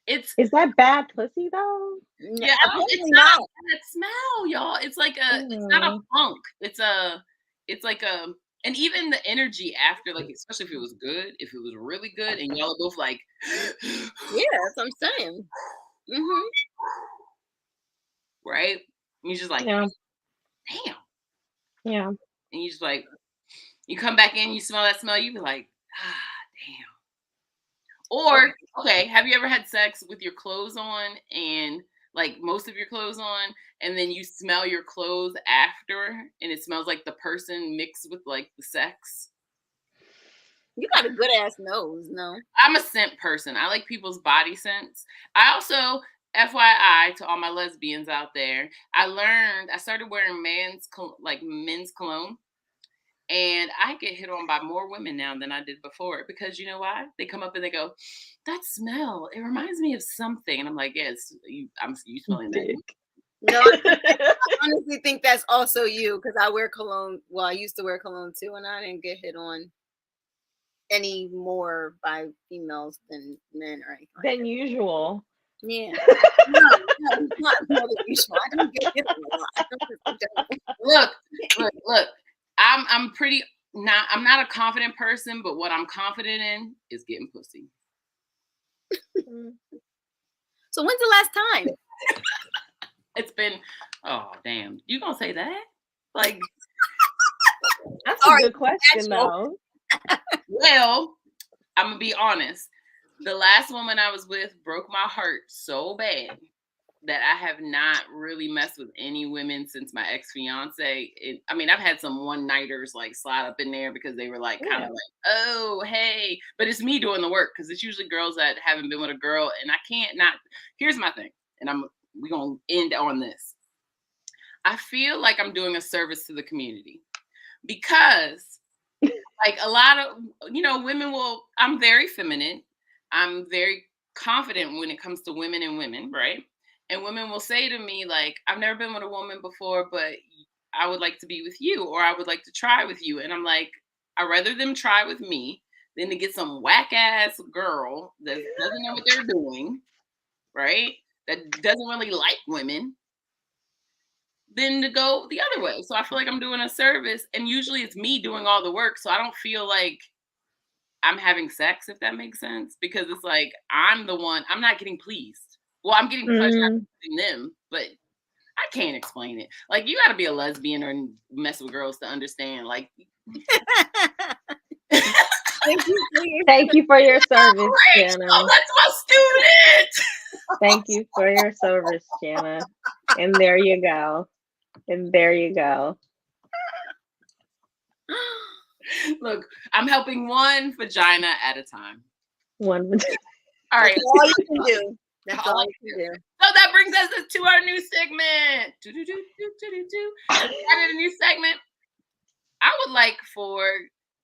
A: It's
B: Is that bad pussy though?
A: yeah.
C: Absolutely
A: It's not
C: not.
A: a bad smell, y'all. It's like it's not a funk. It's like a. And even the energy after, like, especially if it was good, if it was really good, and y'all are both like,
C: Yeah, that's what I'm saying. Mm-hmm.
A: right? And you're just like,
B: Yeah.
A: damn.
B: Yeah.
A: And you just like, you come back in, you smell that smell, you be like, damn. Or, okay, have you ever had sex with your clothes on and like most of your clothes on, and then you smell your clothes after and it smells like the person mixed with like the sex?
C: You got a good ass nose, no?
A: I'm a scent person. I like people's body scents. I also, FYI, to all my lesbians out there, I started wearing men's cologne. And I get hit on by more women now than I did before because you know why? They come up and they go, "That smell, it reminds me of something." And I'm like, "Yes, you smelling that."
C: No, I honestly think that's also you because I wear cologne. Well, I used to wear cologne too, and I didn't get hit on any more by females than men or anything like that.
B: usual.
C: Yeah. No, it's not more than usual. I don't get hit on a lot.
A: Look. I'm not a confident person, but what I'm confident in is getting pussy.
C: So when's the last time?
A: It's been, oh damn, you gonna say that? Like,
B: that's a good question though.
A: Well, I'm gonna be honest. The last woman I was with broke my heart so bad that I have not really messed with any women since my ex-fiance. I mean, I've had some one-nighters like slide up in there because they were like kind of like, oh, hey, but it's me doing the work because it's usually girls that haven't been with a girl, and I can't not. Here's my thing, and we're gonna end on this. I feel like I'm doing a service to the community because, like a lot of women I'm very feminine. I'm very confident when it comes to women and women, right? And women will say to me, like, I've never been with a woman before, but I would like to be with you, or I would like to try with you. And I'm like, I'd rather them try with me than to get some whack ass girl that doesn't know what they're doing, right? That doesn't really like women, than to go the other way. So I feel like I'm doing a service, and usually it's me doing all the work. So I don't feel like I'm having sex, if that makes sense, because it's like I'm not getting pleased. Well, I'm getting pleasure out of them, but I can't explain it. Like, you got to be a lesbian or mess with girls to understand. Like,
B: thank you for your service, Jana.
A: Oh, that's my student.
B: Thank you for your service, Jana. And there you go.
A: Look, I'm helping one vagina at a time.
B: One vagina.
A: All right.
C: That's all you can do. That's all you can do.
A: So that brings us to our new segment. Started a new segment. I would like for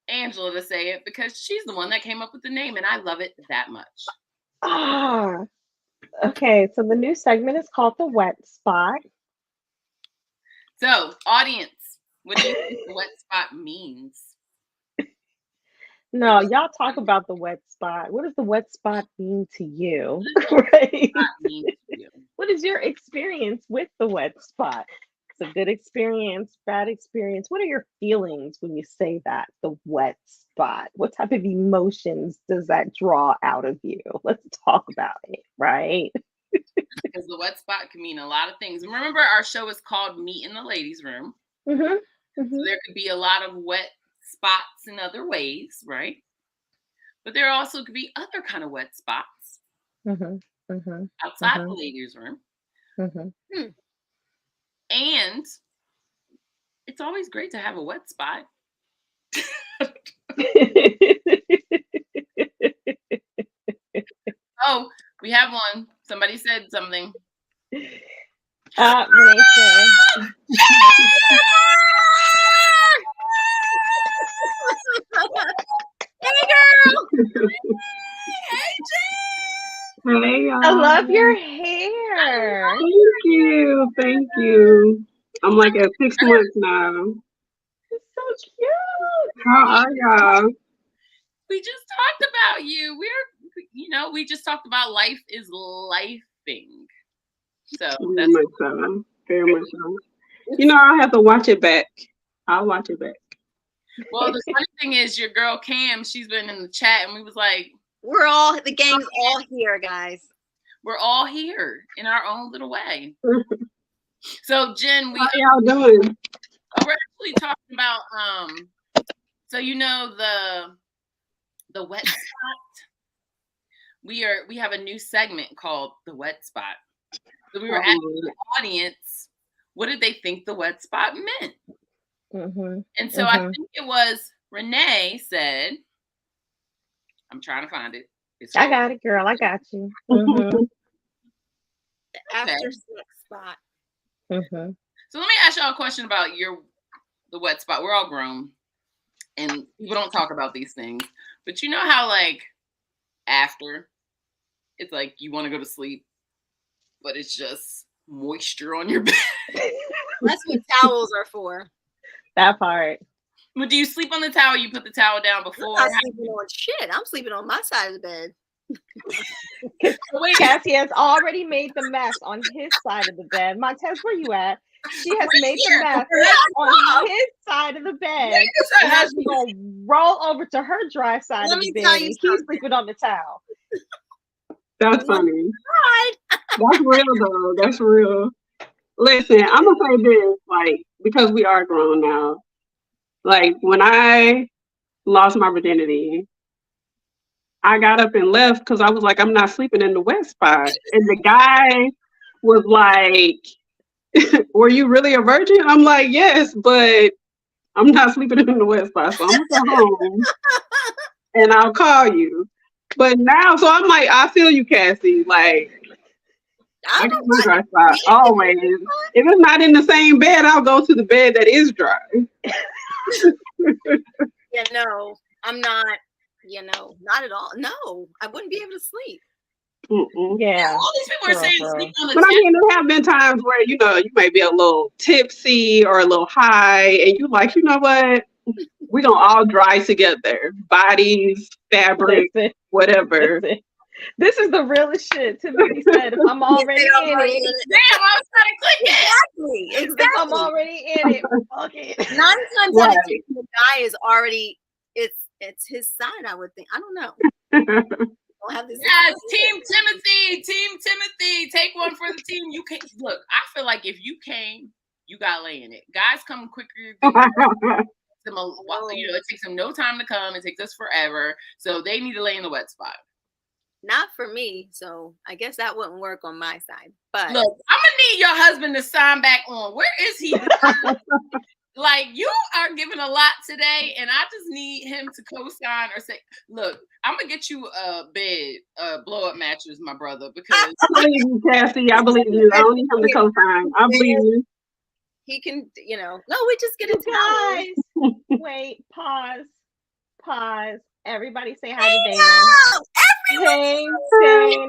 A: Angela to say it because she's the one that came up with the name, and I love it that much.
B: Okay. So the new segment is called The Wet Spot.
A: So, audience, what do you think the wet spot means?
B: No, y'all talk about the wet spot. What does the wet spot mean to you? Right? What is your experience with the wet spot? It's a good experience, bad experience. What are your feelings when you say that, the wet spot? What type of emotions does that draw out of you? Let's talk about it, right?
A: Because the wet spot can mean a lot of things. Remember, our show is called Meet in the Ladies' Room. So there could be a lot of wet spots in other ways, right? But there also could be other kind of wet spots outside the ladies' room. And it's always great to have a wet spot. Oh, we have one. Somebody said something.
B: Renee said.
C: Hey, girl.
A: Hey, Jen.
D: Hey, y'all.
B: I love your hair.
D: Thank you. I'm like at 6 months now.
B: It's so cute.
D: How are y'all?
A: We just talked about you. We just talked about life is lifing. So
D: very much so. Very much so. I'll have to watch it back. I'll watch it back.
A: Well, the funny thing is, your girl Cam, she's been in the chat, and we was like,
C: the gang's all here, guys.
A: We're all here in our own little way. So, Jen,
D: how y'all doing?
A: We're actually talking about so the wet spot. We have a new segment called the wet spot. So we were asking the audience, what did they think the wet spot meant? And so I think it was Renee said, I'm trying to find it. It's
B: I
A: called.
B: got it, girl. I got you. Mm-hmm.
C: After
A: Okay.
C: sex spot.
B: Mm-hmm.
A: So let me ask y'all a question about the wet spot. We're all grown, and people don't talk about these things. But you know how like after it's like you want to go to sleep, but it's just moisture on your bed.
C: That's what towels are for.
B: That part.
A: But do you sleep on the towel? You put the towel down
C: I'm
A: before?
C: not sleeping on shit. I'm sleeping on my side of the bed.
B: Because
A: Wait.
B: Cassie has already made the mess on his side of the bed. Montez, where you at? She has made the mess on his side of the bed. And now she's going to roll over to her dry side
C: Let
B: of the
C: me tell
B: bed.
C: you
B: And he's
C: something.
B: sleeping on the towel.
D: That's funny.
C: Right.
D: That's real though. That's real. Listen, I'm gonna say this, like, because we are grown now. Like when I lost my virginity, I got up and left because I was like, I'm not sleeping in the wet spot. And the guy was like, were you really a virgin? I'm like, yes, but I'm not sleeping in the wet spot. So I'm gonna go home and I'll call you. But now, so I'm like, I feel you, Cassie. Like, I got my dry spot always. If it's not in the same bed, I'll go to the bed that is dry.
C: Yeah, no, I'm not. Not at all. No, I wouldn't be able to sleep.
D: Mm-mm.
B: Yeah.
A: All these people are saying sleep on the
D: But I
A: towel.
D: mean, there have been times where, you may be a little tipsy or a little high, and you like, you know what? We're going to all dry together. Bodies, fabric,
B: Listen,
D: whatever.
B: listen. This is the realest shit. Timothy said, if I'm already in it.
A: Damn, I was trying to click it.
C: Exactly.
B: If I'm already in it, fuck it.
C: 9 times out of 10, the guy is already. It's his side. I would think. I don't know. I'll have this.
A: Yes, Team Timothy, take one for the team. You can look. I feel like if you came, you got lay in it. Guys come quicker than it takes them no time to come. It takes us forever. So they need to lay in the wet spot.
C: Not for me. So I guess that wouldn't work on my side. But
A: look, I'm gonna need your husband to sign back on. Where is he? Like, you are giving a lot today, and I just need him to co-sign or say, look, I'm going to get you a bed, blow-up mattress, my brother, because...
D: I believe you, Cassie. I believe you. I don't need him to co-sign. I believe you.
C: He can, no, we just get it.
B: Guys, wait, pause. Everybody say hi to Dana. Hey, Dana.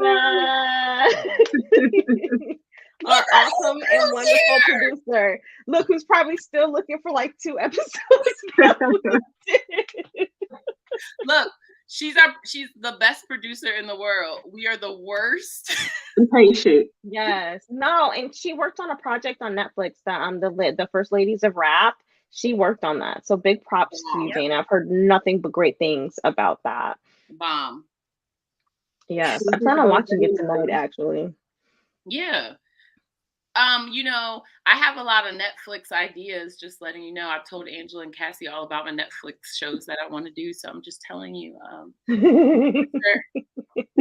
B: Our awesome and wonderful producer. Look, who's probably still looking for like 2 episodes.
A: Look, she's the best producer in the world. We are the worst.
D: Impatient.
B: Yes. No, and she worked on a project on Netflix that the First Ladies of Rap. She worked on that. So big props to you, Dana. I've heard nothing but great things about that.
A: Bomb.
B: Yes. I plan on watching it tonight, actually.
A: Yeah. I have a lot of Netflix ideas, just letting you know. I've told Angela and Cassie all about my Netflix shows that I want to do. So I'm just telling you. I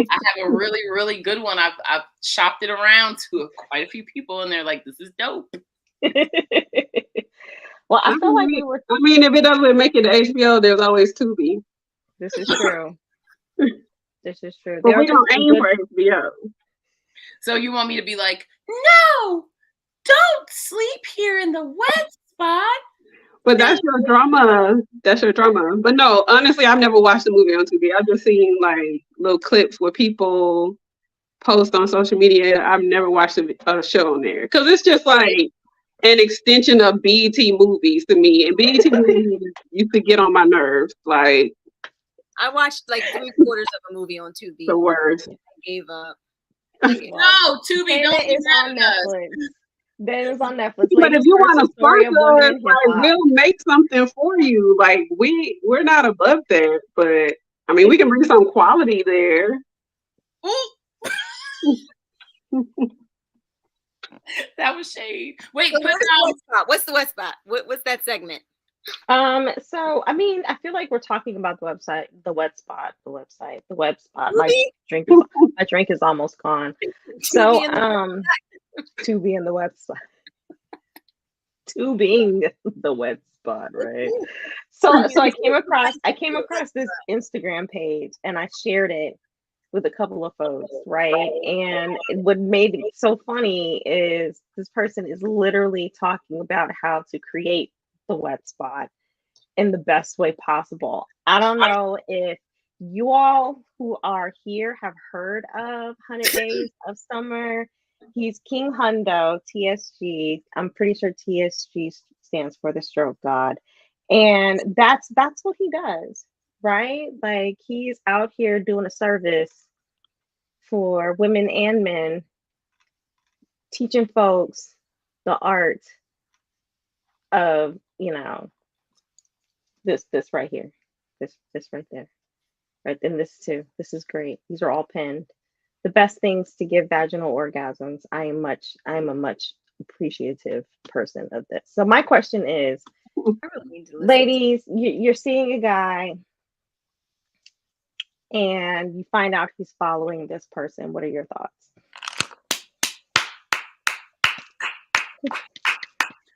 A: have a really, really good one. I've shopped it around to quite a few people, and they're like, this is dope.
B: Well, I feel like we were...
D: I mean, if it doesn't make it to HBO, there's always Tubi.
B: This is true. This is true.
D: But we don't aim for HBO.
A: So you want me to be like, no, don't sleep here in the wet spot.
D: But that's your drama. But no, honestly, I've never watched the movie on TV. I've just seen like little clips where people post on social media. I've never watched a show on there because it's just like an extension of BET movies to me. And BET movies used to get on my nerves. Like,
C: I watched like 3/4 of a movie on Tubi.
D: The words.
C: I gave up.
A: No, Tubi, don't be
B: on Netflix. That is on Netflix.
D: But if you want to sponsor us, like, we'll make something for you. Like, we're not above that, but I mean, we can bring some quality there.
A: That was shade. Wait,
C: so what's the wet spot? What's that segment?
B: So I mean, I feel like we're talking about the website. My drink is almost gone. So to be in the website. being the wet spot, right? So I came across this Instagram page and I shared it with a couple of folks, right? And what made it so funny is this person is literally talking about how to create the wet spot in the best way possible. I don't know if you all who are here have heard of 100 Days of Summer. He's King Hundo, TSG. I'm pretty sure TSG stands for the stroke god. And that's what he does, right? Like he's out here doing a service for women and men, teaching folks the art of, this right here, this right there, right, and this too. This is great. These are all pinned. The best things to give vaginal orgasms. I am a much appreciative person of this. So my question is, ladies, you're seeing a guy and you find out he's following this person. What are your thoughts?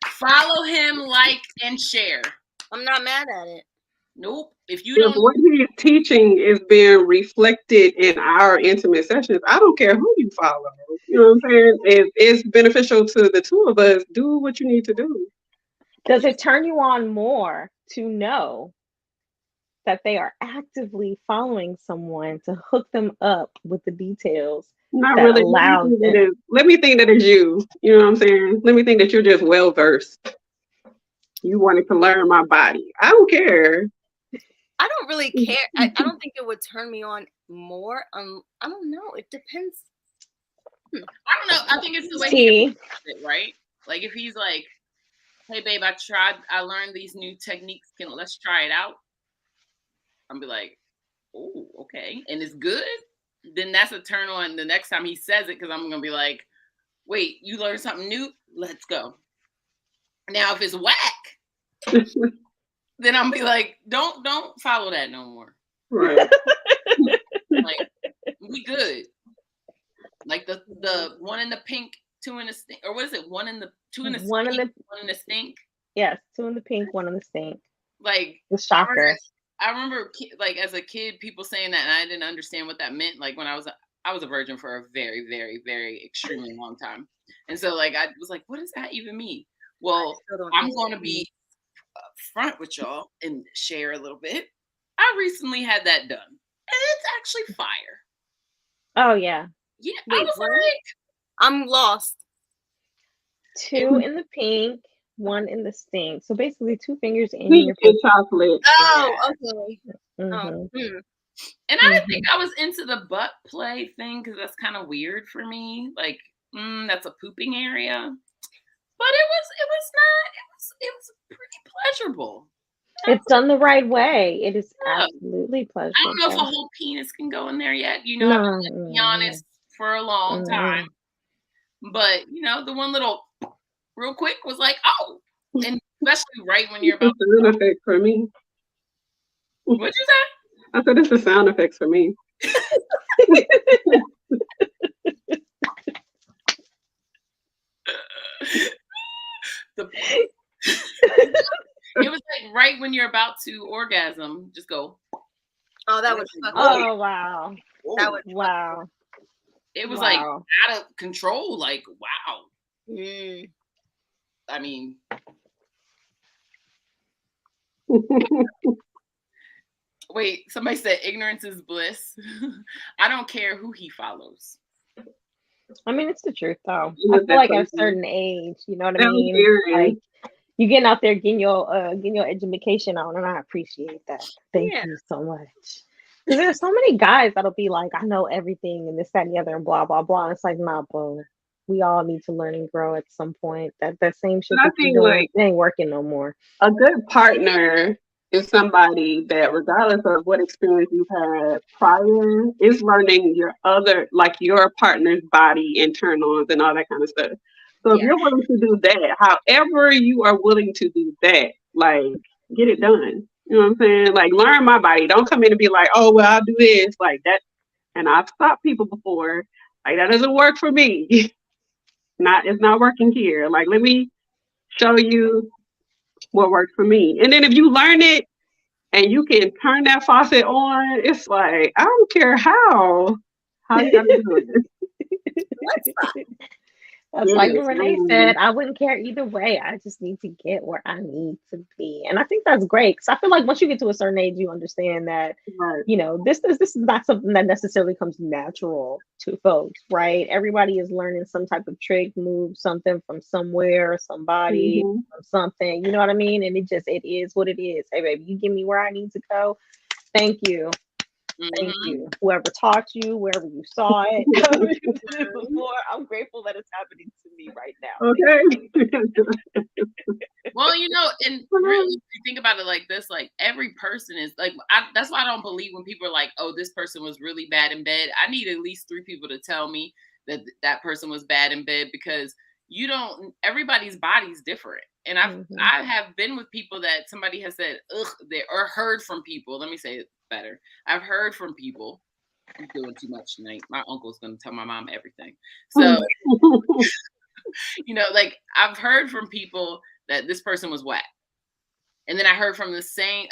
A: Follow him, like, and share.
C: I'm not mad at it.
A: Nope. If
D: If what he's teaching is being reflected in our intimate sessions, I don't care who you follow. You know what I'm saying? If it's beneficial to the two of us, do what you need to do.
B: Does it turn you on more to know that they are actively following someone to hook them up with the details?
D: Not really. Let me think that it's you. You know what I'm saying? Let me think that you're just well versed. You wanted to learn my body. I don't care.
C: I don't really care. I don't think it would turn me on more. I don't know. It depends.
A: I don't know. I think it's the way he does it, right? Like if he's like, "Hey, babe, I learned these new techniques. Let's try it out." I'll be like, "Oh, okay," and it's good. Then that's a turn on the next time he says it, because I'm gonna be like, "Wait, you learned something new? Let's go." Now, if it's whack, then I'm be like, "Don't follow that no more."
D: Right.
A: Like, we good. Like the one in the pink, two in the stink, or what is it? One in the two in the
B: one
A: stink,
B: in the
A: one in the stink.
B: Yes, two in the pink, one in the stink.
A: Like
B: the shocker.
A: I remember like as a kid, people saying that, and I didn't understand what that meant. Like when I was a virgin for a very, very, very extremely long time, and so like I was like, what does that even mean? Well, I'm going to be upfront with y'all and share a little bit. I recently had that done, and it's actually fire.
B: Oh yeah.
A: Yeah, I was like,
C: I'm lost.
B: Two in the pink, one in the stink. So basically, two fingers in your
D: chocolate.
C: Oh, okay.
B: Mm-hmm.
A: And I didn't think I was into the butt play thing, because that's kind of weird for me. Like, that's a pooping area. But it was pretty pleasurable.
B: It's done the right way. It is absolutely pleasurable.
A: I don't know if a whole penis can go in there yet. You know, I've been be honest for a long time. But the one little real quick was like, oh, and especially right when you're about
D: to sound effect for me.
A: What'd you say?
D: I said it's the sound effects for me.
A: It was like right when you're about to orgasm, just go.
C: Oh, that would.
B: Oh wow!
C: That would.
B: Wow!
A: It was like out of control. Like wow. I mean. Wait, somebody said ignorance is bliss. I don't care who he follows.
B: I mean, it's the truth, though. I feel like at a certain age, you know what I mean? Like, you getting out there getting your education on, and I appreciate that. Thank you so much. Because there's so many guys that'll be like, I know everything, and this, that, and the other, and blah, blah, blah. And it's like, nah, bro. We all need to learn and grow at some point. That same shit that you're doing, it ain't working no more.
D: A good partner is somebody that, regardless of what experience you've had prior, is learning your partner's body and turn-ons and all that kind of stuff. So if you're willing to do that, however you are willing to do that, like, get it done. You know what I'm saying? Like, learn my body. Don't come in and be like, oh, well, I'll do this, like that. And I've stopped people before. Like, that doesn't work for me. It's not working here. Like, let me show you what worked for me. And then if you learn it and you can turn that faucet on, it's like, I don't care how you gotta do it.
B: That's like what Renee said. I wouldn't care either way. I just need to get where I need to be. And I think that's great. Because I feel like once you get to a certain age, you understand that,
D: Right.
B: you know, this is not something that necessarily comes natural to folks, right? Everybody is learning some type of trick, move, something from somewhere, somebody,
D: Mhm.
B: from something. You know what I mean? And it is what it is. Hey, baby, you give me where I need to go. Thank you. Thank you. Whoever taught you, wherever you saw it, however you did it before, I'm grateful that it's happening to me right now.
D: Okay.
A: Well, you know, and really, if you think about it like this, like every person is like, that's why I don't believe when people are like, oh, this person was really bad in bed. I need at least 3 people to tell me that that person was bad in bed, because everybody's body's different. And I have been with people that somebody has said, ugh, or heard from people. Let me say it better. I've heard from people. I'm doing too much tonight. My uncle's going to tell my mom everything. So, you know, like I've heard from people that this person was whack. And then I heard from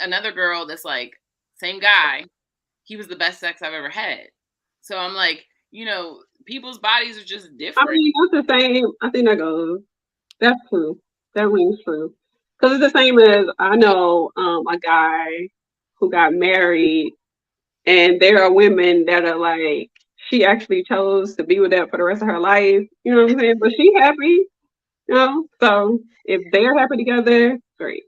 A: another girl that's like, same guy, he was the best sex I've ever had. So I'm like, you know, people's bodies are just different.
D: I mean, that's the same. I think that's true. That rings true. Because it's the same as I know a guy who got married, and there are women that are like, she actually chose to be with that for the rest of her life. You know what I'm saying? But she happy, you know? So if they're happy together, great.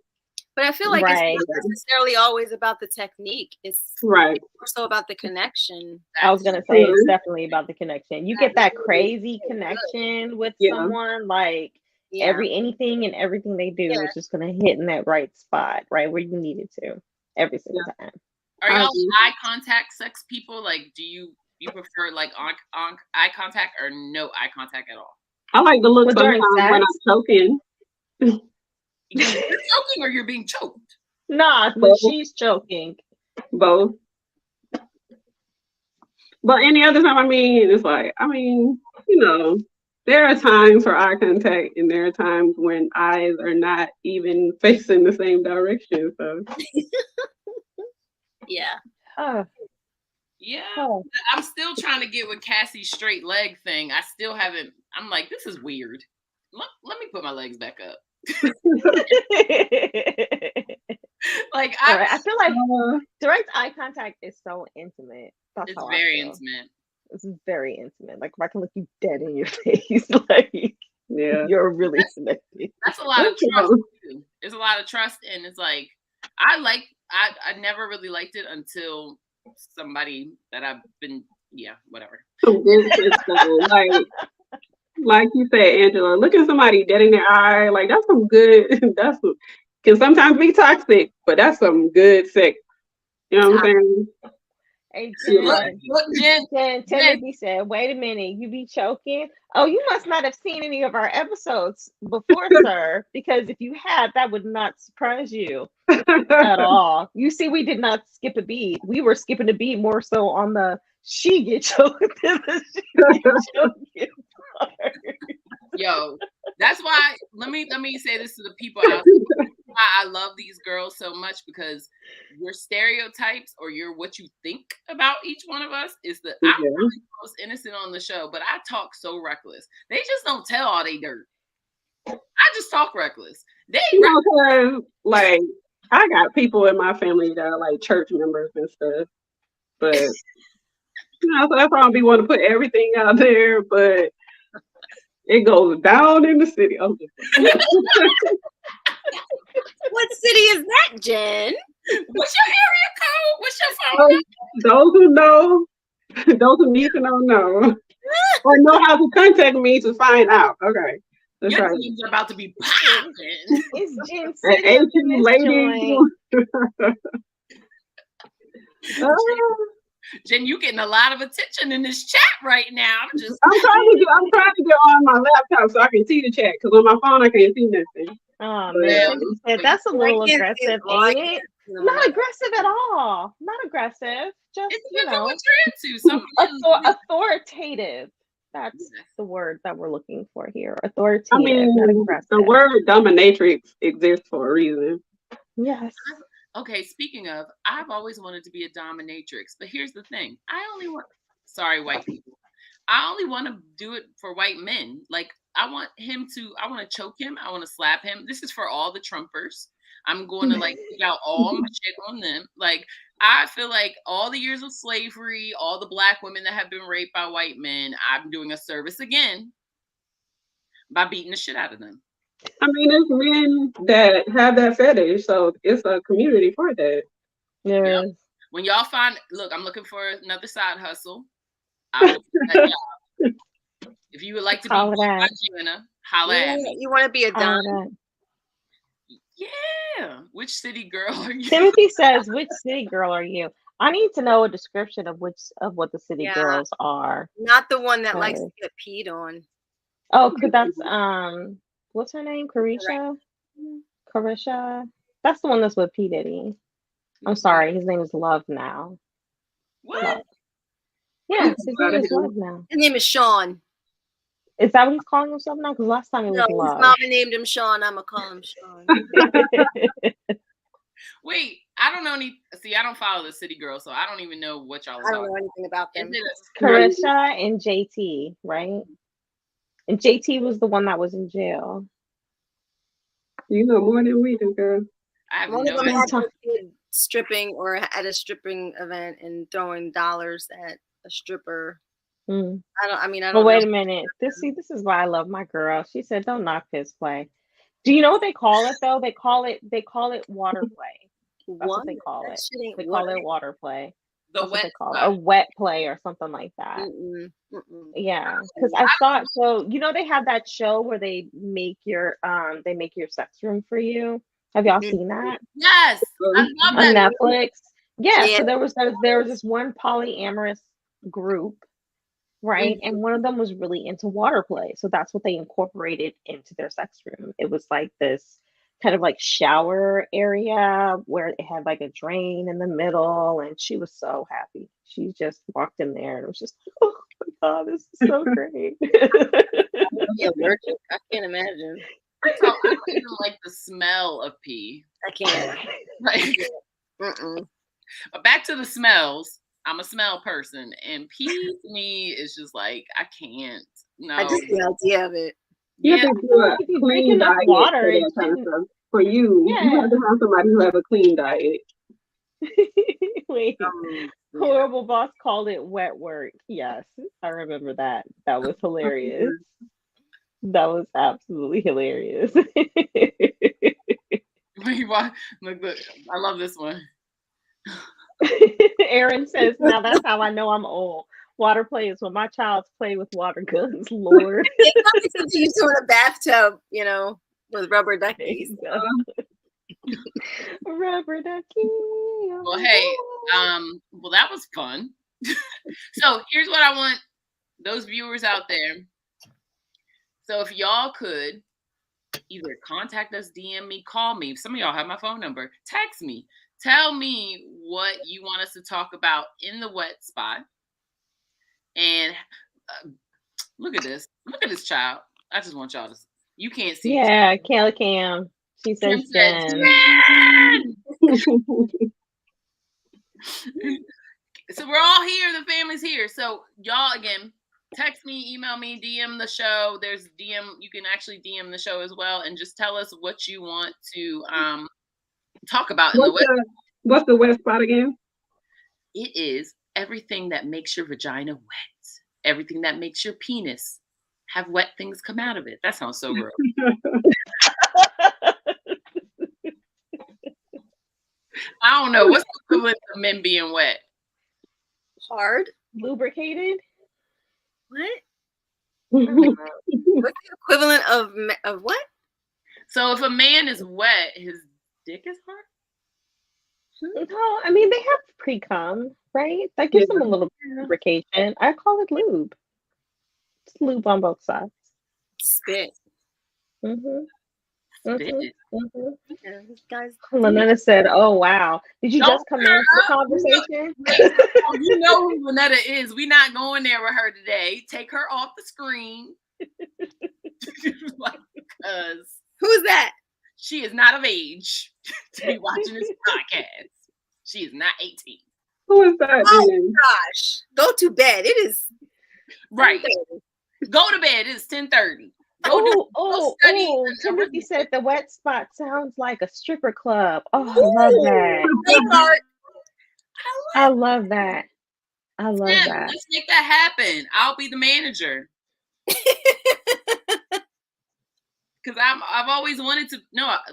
C: But I feel like it's not necessarily always about the technique. It's more so about the connection.
B: I was gonna say it's definitely about the connection. You get that crazy connection with someone, like anything and everything they do is just gonna hit in that right spot, right where you need it to, every single time.
A: Are y'all eye contact sex people? Like, do you prefer like on eye contact or no eye contact at all?
D: I like to look sometimes when I'm choking.
A: You're choking or you're being choked?
B: Nah, when she's choking.
D: Both. But any other time, I mean, it's like, you know, there are times for eye contact and there are times when eyes are not even facing the same direction. So
C: yeah.
A: Yeah. I'm still trying to get with Cassie's straight leg thing. I still haven't. I'm like, this is weird. Let me put my legs back up. Like
B: I feel like direct eye contact is so intimate.
A: It's very intimate.
B: It's very intimate. Like if I can look you dead in your face, like you're really connected.
A: That's a lot of trust too. There's a lot of trust, and it's like I never really liked it until somebody that I've been whatever.
D: Like you said, Angela, look at somebody dead in their eye. Like that's some good. Can sometimes be toxic, but that's some good sex. You know what I'm saying?
B: Hey, Jen, Timothy said, "Wait a minute, you be choking? Oh, you must not have seen any of our episodes before, sir. Because if you had, that would not surprise you at all. You see, we did not skip a beat. We were skipping a beat more so on the she get choked than the she get choking part.
A: Yo, that's why. Let me say this to the people out there. I love these girls so much, because your stereotypes or what you think about each one of us is I'm really the most innocent on the show, but I talk so reckless. They just don't tell all they dirt. I just talk reckless.
D: Like I got people in my family that are like church members and stuff, but so that's why I don't be wanting to put everything out there, but it goes down in the city.
C: What city is that, Jen?
A: What's your area code? What's your phone?
D: Those who know, those who need to know, or know how to contact me to find out. Okay.
A: That's your teams are about to be popping.
B: It's Jen City, lady.
A: Jen, you getting a lot of attention in this chat right now. I'm trying
D: to get on my laptop so I can see the chat, because on my phone I can't see nothing.
B: Oh man, that's a little aggressive, ain't it? Not aggressive at all. Not aggressive. Just
A: what you're into.
B: Authoritative. That's
A: Yes.
B: the word that we're looking for here.
D: I
B: Authoritative, not
D: mean,
B: aggressive.
D: the word dominatrix exists for a reason.
B: Yes.
A: Okay, speaking of, I've always wanted to be a dominatrix, but here's the thing. Sorry, white people. I only want to do it for white men. Like, I want to choke him. I want to slap him. This is for all the Trumpers. I'm going to like take out all my shit on them. Like, I feel like all the years of slavery, all the black women that have been raped by white men, I'm doing a service again by beating the shit out of them.
D: I mean, it's men that have that fetish, so it's a community for that.
B: There
A: Yep.
B: is.
A: When y'all look, I'm looking for another side hustle. I will take that job. If you would like to be
B: Holla
A: booked by
B: that.
A: Gianna, holla at me.
C: You want to be a
B: Holla
C: don?
B: that.
A: Yeah. Which city girl are you?
B: Timothy says, "Which city girl are you?" I need to know a description of what the city
C: Yeah.
B: girls are.
C: Not the one that likes to
B: Okay.
C: get peed on.
B: Oh, that's what's her name? Carisha? Carisha? That's the one that's with P. Diddy. I'm sorry, his name is Love now.
A: What?
B: Love. Yeah, his name is Love now.
C: His name is Sean.
B: Is that what he's calling himself now? Because last time it was
C: No, his
B: Love.
C: mama named him Sean. I'ma call him Sean.
A: Wait, I don't know any. See, I don't follow the city girl, so I don't even know what y'all are
C: I don't
A: talking
C: know anything about them.
B: Carisha and JT, right? And JT was the one that was in jail.
D: You know more than we do, girl.
A: I have
C: One
A: no
C: of them
A: idea.
C: had their kid stripping or at a stripping event and throwing dollars at a stripper.
B: Mm.
C: I don't
B: Well, wait
C: know.
B: a minute. This is why I love my girl. She said, "Don't knock his play." Do you know what they call it though? They call it water play. That's what they call
C: That
B: it.
C: shit ain't
B: They call it water play.
A: The
B: That's what
A: wet
B: they call it.
A: spot.
B: A wet play or something like that. Yeah, because I thought so. You know, they have that show where they make your sex room for you. Have y'all seen that
A: Yes, I love
B: on
A: that.
B: Netflix? Yeah.
C: Yeah.
B: So there was this one polyamorous group, right? And one of them was really into water play. So that's what they incorporated into their sex room. It was like this kind of like shower area where it had like a drain in the middle, and she was so happy. She just walked in there and it was just, oh my God, this is so great.
C: Yeah, allergic. I can't imagine.
A: I don't even like the smell of pee.
C: I can't.
A: Like, but back to the smells. I'm a smell person, and pee to me is just like I can't. No,
C: I just the idea of it.
D: You
A: Yeah,
D: have to do a
B: If you drink
D: clean
B: enough
D: diet
B: water,
D: for
B: it
D: that kind of
B: shouldn't.
D: stuff. For you, you
B: Yeah.
D: have to have somebody who has a clean diet.
B: Wait,
C: Yeah.
B: Horrible Boss called it wet work. Yes, I remember that. That was hilarious. That was absolutely hilarious.
A: Wait, why? Look, I love this one.
B: Aaron says, "Now that's how I know I'm old. Water play is when my child's play with water guns." Lord.
C: It probably since you used to in a bathtub, you know, with rubber duckies.
B: Rubber ducky.
A: Well, hey, well, that was fun. So here's what I want those viewers out there. So if y'all could either contact us, DM me, call me. Some of y'all have my phone number. Text me. Tell me what you want us to talk about in the wet spot. And look at this. Look at this child. I just want y'all to. You can't see.
B: Yeah, Kayla Cam. She says Jen.
A: So we're all here. The family's here. So y'all, again, text me, email me, DM the show. There's DM. You can actually DM the show as well, and just tell us what you want to talk about in the wet.
D: What's the wet spot again?
A: It is everything that makes your vagina wet. Everything that makes your penis have wet things come out of it. That sounds so gross. I don't know. What's the equivalent of men being wet?
C: Hard.
B: Lubricated.
C: What? What's the equivalent of what?
A: So if a man is wet, his dick is hard?
B: No, I mean they have pre-cum, right? That gives them a little lubrication. I call it lube. It's lube on both sides.
C: Spit.
B: Mm-hmm.
A: did.
C: Yeah, this guy's
B: Lynetta said, "Oh wow, did you
A: Don't
B: just come in for the conversation?"
A: Oh, you know who Lynetta is. We not going there with her today. Take her off the screen. Like, because
C: who's that?
A: she is not of age to be watching this podcast. She is not 18.
D: Who is that?
C: Oh
D: Then?
C: gosh, go to bed. It is
A: Right.
C: 10:30.
A: Go to bed. It's 10:30.
B: Oh, Timothy said the wet spot sounds like a stripper club. Oh, I love that. I love that. I love that.
A: Let's make that happen. I'll be the manager. Because I've always wanted to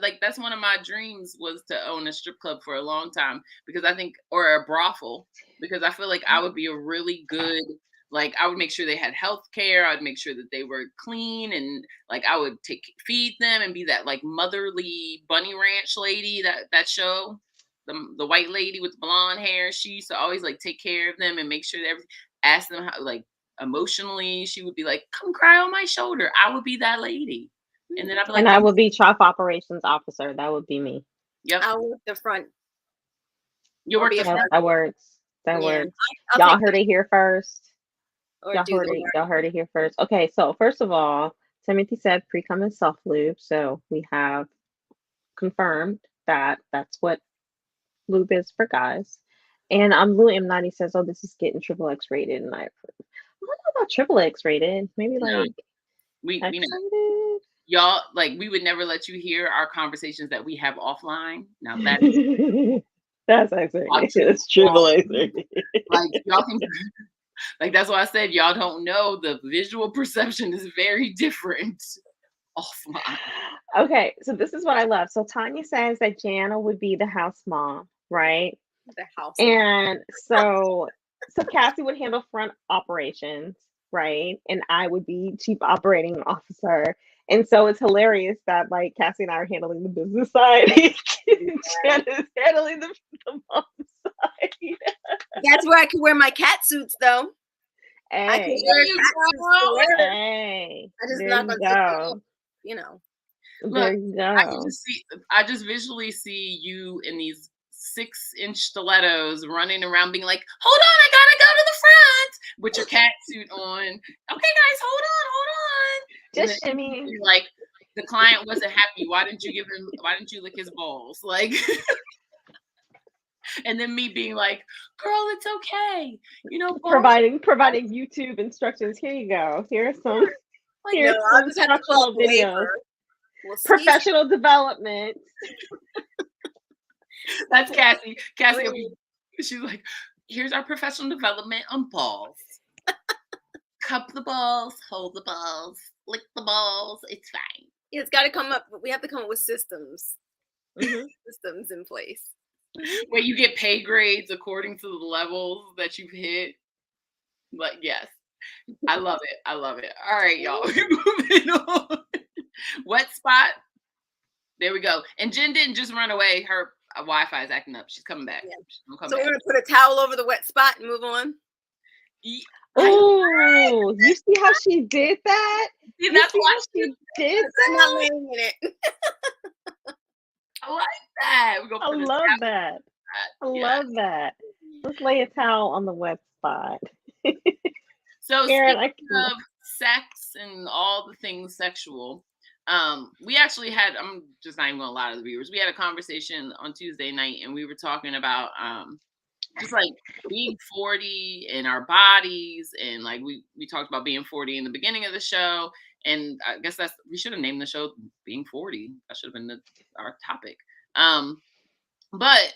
A: like that's one of my dreams was to own a strip club for a long time because I think or a brothel because I feel like I would be a really good like I would make sure they had health care. I'd make sure that they were clean and like I would feed them and be that like motherly bunny ranch lady that show the white lady with the blonde hair. She used to always like take care of them and make sure that ask them how like emotionally she would be like come cry on my shoulder. I would be that lady. And then I'd be like,
B: and I would be chief operations officer. That would be me.
A: Yep.
C: I'll work the front.
A: You work the front.
B: That works. Y'all heard it here first. Y'all heard it here first. Okay, so first of all, Timothy said pre-cum is self-lube. So we have confirmed that that's what lube is for guys. And Lou M90 says, oh, this is getting XXX rated. And I approve. I don't know about XXX rated. Maybe like
A: we know. Y'all, like, we would never let you hear our conversations that we have offline. Now that's
B: X-rated. It's XXX rated.
A: Like, y'all can, like, that's why I said y'all don't know. The visual perception is very different offline.
B: Okay, so this is what I love. So Tanya says that Jana would be the house mom, right?
C: The house
B: and so Cassie would handle front operations, right? And I would be chief operating officer. And so it's hilarious that like Cassie and I are handling the business side. Jana's handling the mom side.
C: That's where I can wear my cat suits though.
B: Hey,
C: I can wear cat suits.
B: Hey,
C: I just not gonna you know.
B: There you go.
A: I just visually see you in these 6-inch stilettos running around being like, hold on, I gotta go to the front with your cat suit on. Okay, guys, hold on.
B: Just shimmy.
A: Like the client wasn't happy. Why didn't you lick his balls? Like and then me being like, girl, it's okay. You know,
B: providing YouTube instructions. Here you go. Here's some some instructional videos. Professional development.
A: That's Cassie. She's like, here's our professional development on balls. Cup the balls, hold the balls, lick the balls. It's fine.
C: It's got to come up. We have to come up with systems. Systems in place.
A: Where you get pay grades according to the levels that you've hit. But yes, I love it. All right, y'all. Moving on. Wet spot. There we go. And Jen didn't just run away. Her Wi-Fi is acting up. She's coming back.
C: Yeah. So we're gonna put a towel over the wet spot and move on.
B: Oh, you see how she did that?
A: See, that's why
B: she did that.
C: I'm not laying in it.
A: I like that.
B: I love that. I love that. Let's lay a towel on the wet spot.
A: So Aaron, speaking of sex and all the things sexual, we actually had, I'm just not even gonna lie to the viewers, we had a conversation on Tuesday night and we were talking about just like being 40 in our bodies, and like we talked about being 40 in the beginning of the show, and I guess we should have named the show Being 40. That should have been our topic. But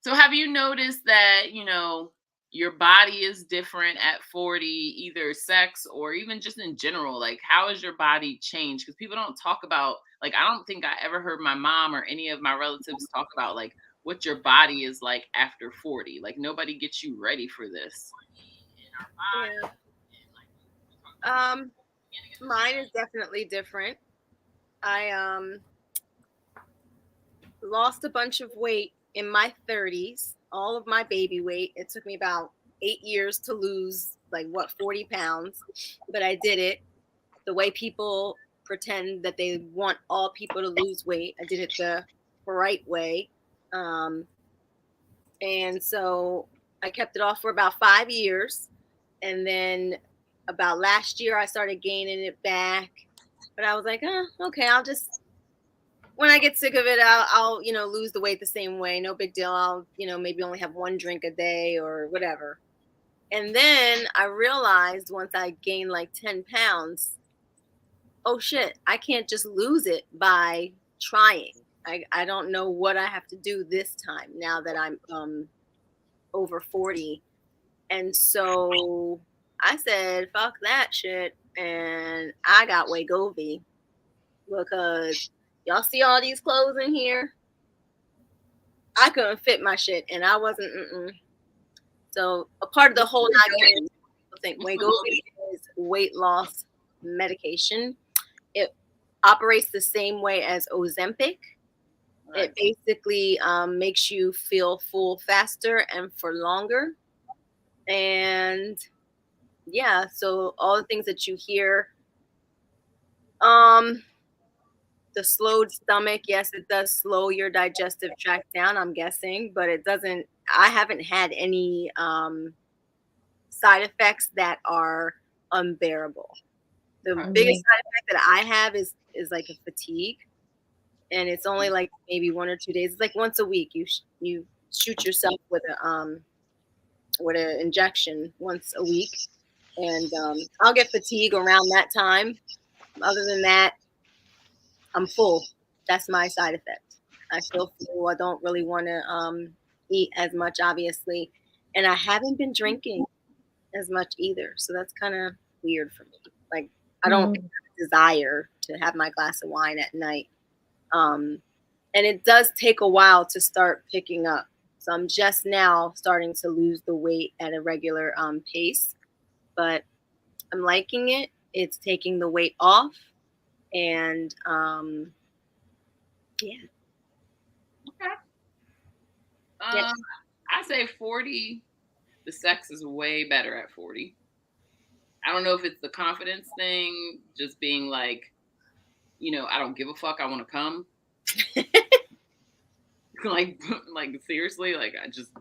A: so have you noticed that, you know, your body is different at 40, either sex or even just in general? Like, how has your body changed? Because people don't talk about, like, I don't think I ever heard my mom or any of my relatives talk about like what your body is like after 40. Like, nobody gets you ready for this.
C: Yeah. Mine is definitely different. I lost a bunch of weight in my 30s, all of my baby weight. It took me about 8 years to lose 40 pounds, but I did it. The way people pretend that they want all people to lose weight. I did it the right way. And so I kept it off for about 5 years. And then about last year, I started gaining it back. But I was like, okay, I'll just, when I get sick of it, I'll lose the weight the same way. No big deal. I'll, maybe only have one drink a day or whatever. And then I realized once I gained like 10 pounds, oh shit, I can't just lose it by trying. I don't know what I have to do this time now that I'm over 40. And so I said, fuck that shit. And I got Wegovy because y'all see all these clothes in here? I couldn't fit my shit and I wasn't. So a part of the whole not getting thing, Wegovy is weight loss medication. It operates the same way as Ozempic. Right. It basically makes you feel full faster and for longer. And yeah, so all the things that you hear, the slowed stomach, yes, it does slow your digestive tract down, I'm guessing, but it doesn't, I haven't had any side effects that are unbearable. The biggest side effect that I have is like a fatigue, and it's only like maybe 1 or 2 days. It's like once a week you shoot yourself with an injection once a week, and I'll get fatigue around that time. Other than that, I'm full. That's my side effect. I feel full. I don't really want to eat as much, obviously, and I haven't been drinking as much either. So that's kind of weird for me. Like I don't desire to have my glass of wine at night. And it does take a while to start picking up. So I'm just now starting to lose the weight at a regular pace, but I'm liking it. It's taking the weight off, and yeah.
A: Okay. I say 40. The sex is way better at 40. I don't know if it's the confidence thing, just being like, I don't give a fuck. I want to come. like seriously, like I just,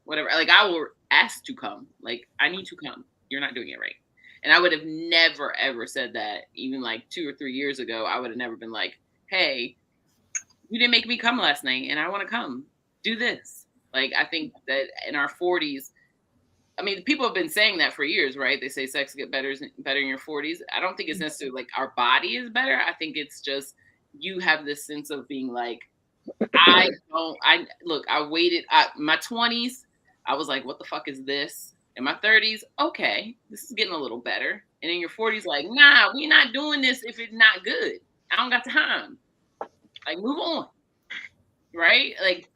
A: whatever. Like I will ask to come. Like I need to come. You're not doing it right. And I would have never ever said that even like 2 or 3 years ago. I would have never been like, hey, you didn't make me come last night and I want to come. Do this. Like I think that in our 40s, I mean, people have been saying that for years, right? They say sex get better in your 40s. I don't think it's necessarily like our body is better. I think it's just you have this sense of being like, I waited my 20s. I was like, what the fuck is this? In my 30s, okay, this is getting a little better. And in your 40s, like, nah, we're not doing this if it's not good. I don't got time. Like, move on. Right? Like,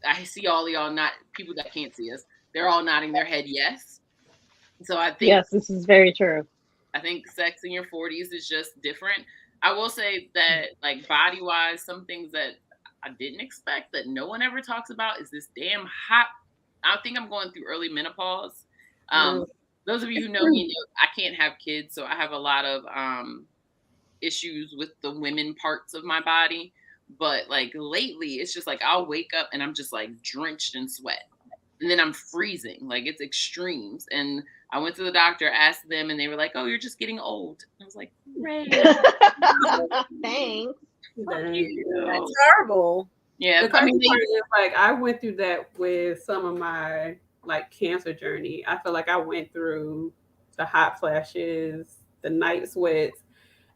A: I see all of y'all not people that can't see us. They're all nodding their head yes. So I think
B: yes, this is very true.
A: I think sex in your 40s is just different. I will say that, like, body-wise, some things that I didn't expect that no one ever talks about is this damn hot. I think I'm going through early menopause. Those of you who know me know I can't have kids, so I have a lot of issues with the women parts of my body. But like lately, it's just like I'll wake up and I'm just like drenched in sweat. And then I'm freezing, like it's extremes. And I went to the doctor, asked them, and they were like, "Oh, you're just getting old." I was like, "Great,
B: thanks."
C: That's horrible.
A: Yeah,
E: the crazy part is like I went through that with some of my like cancer journey. I feel like I went through the hot flashes, the night sweats,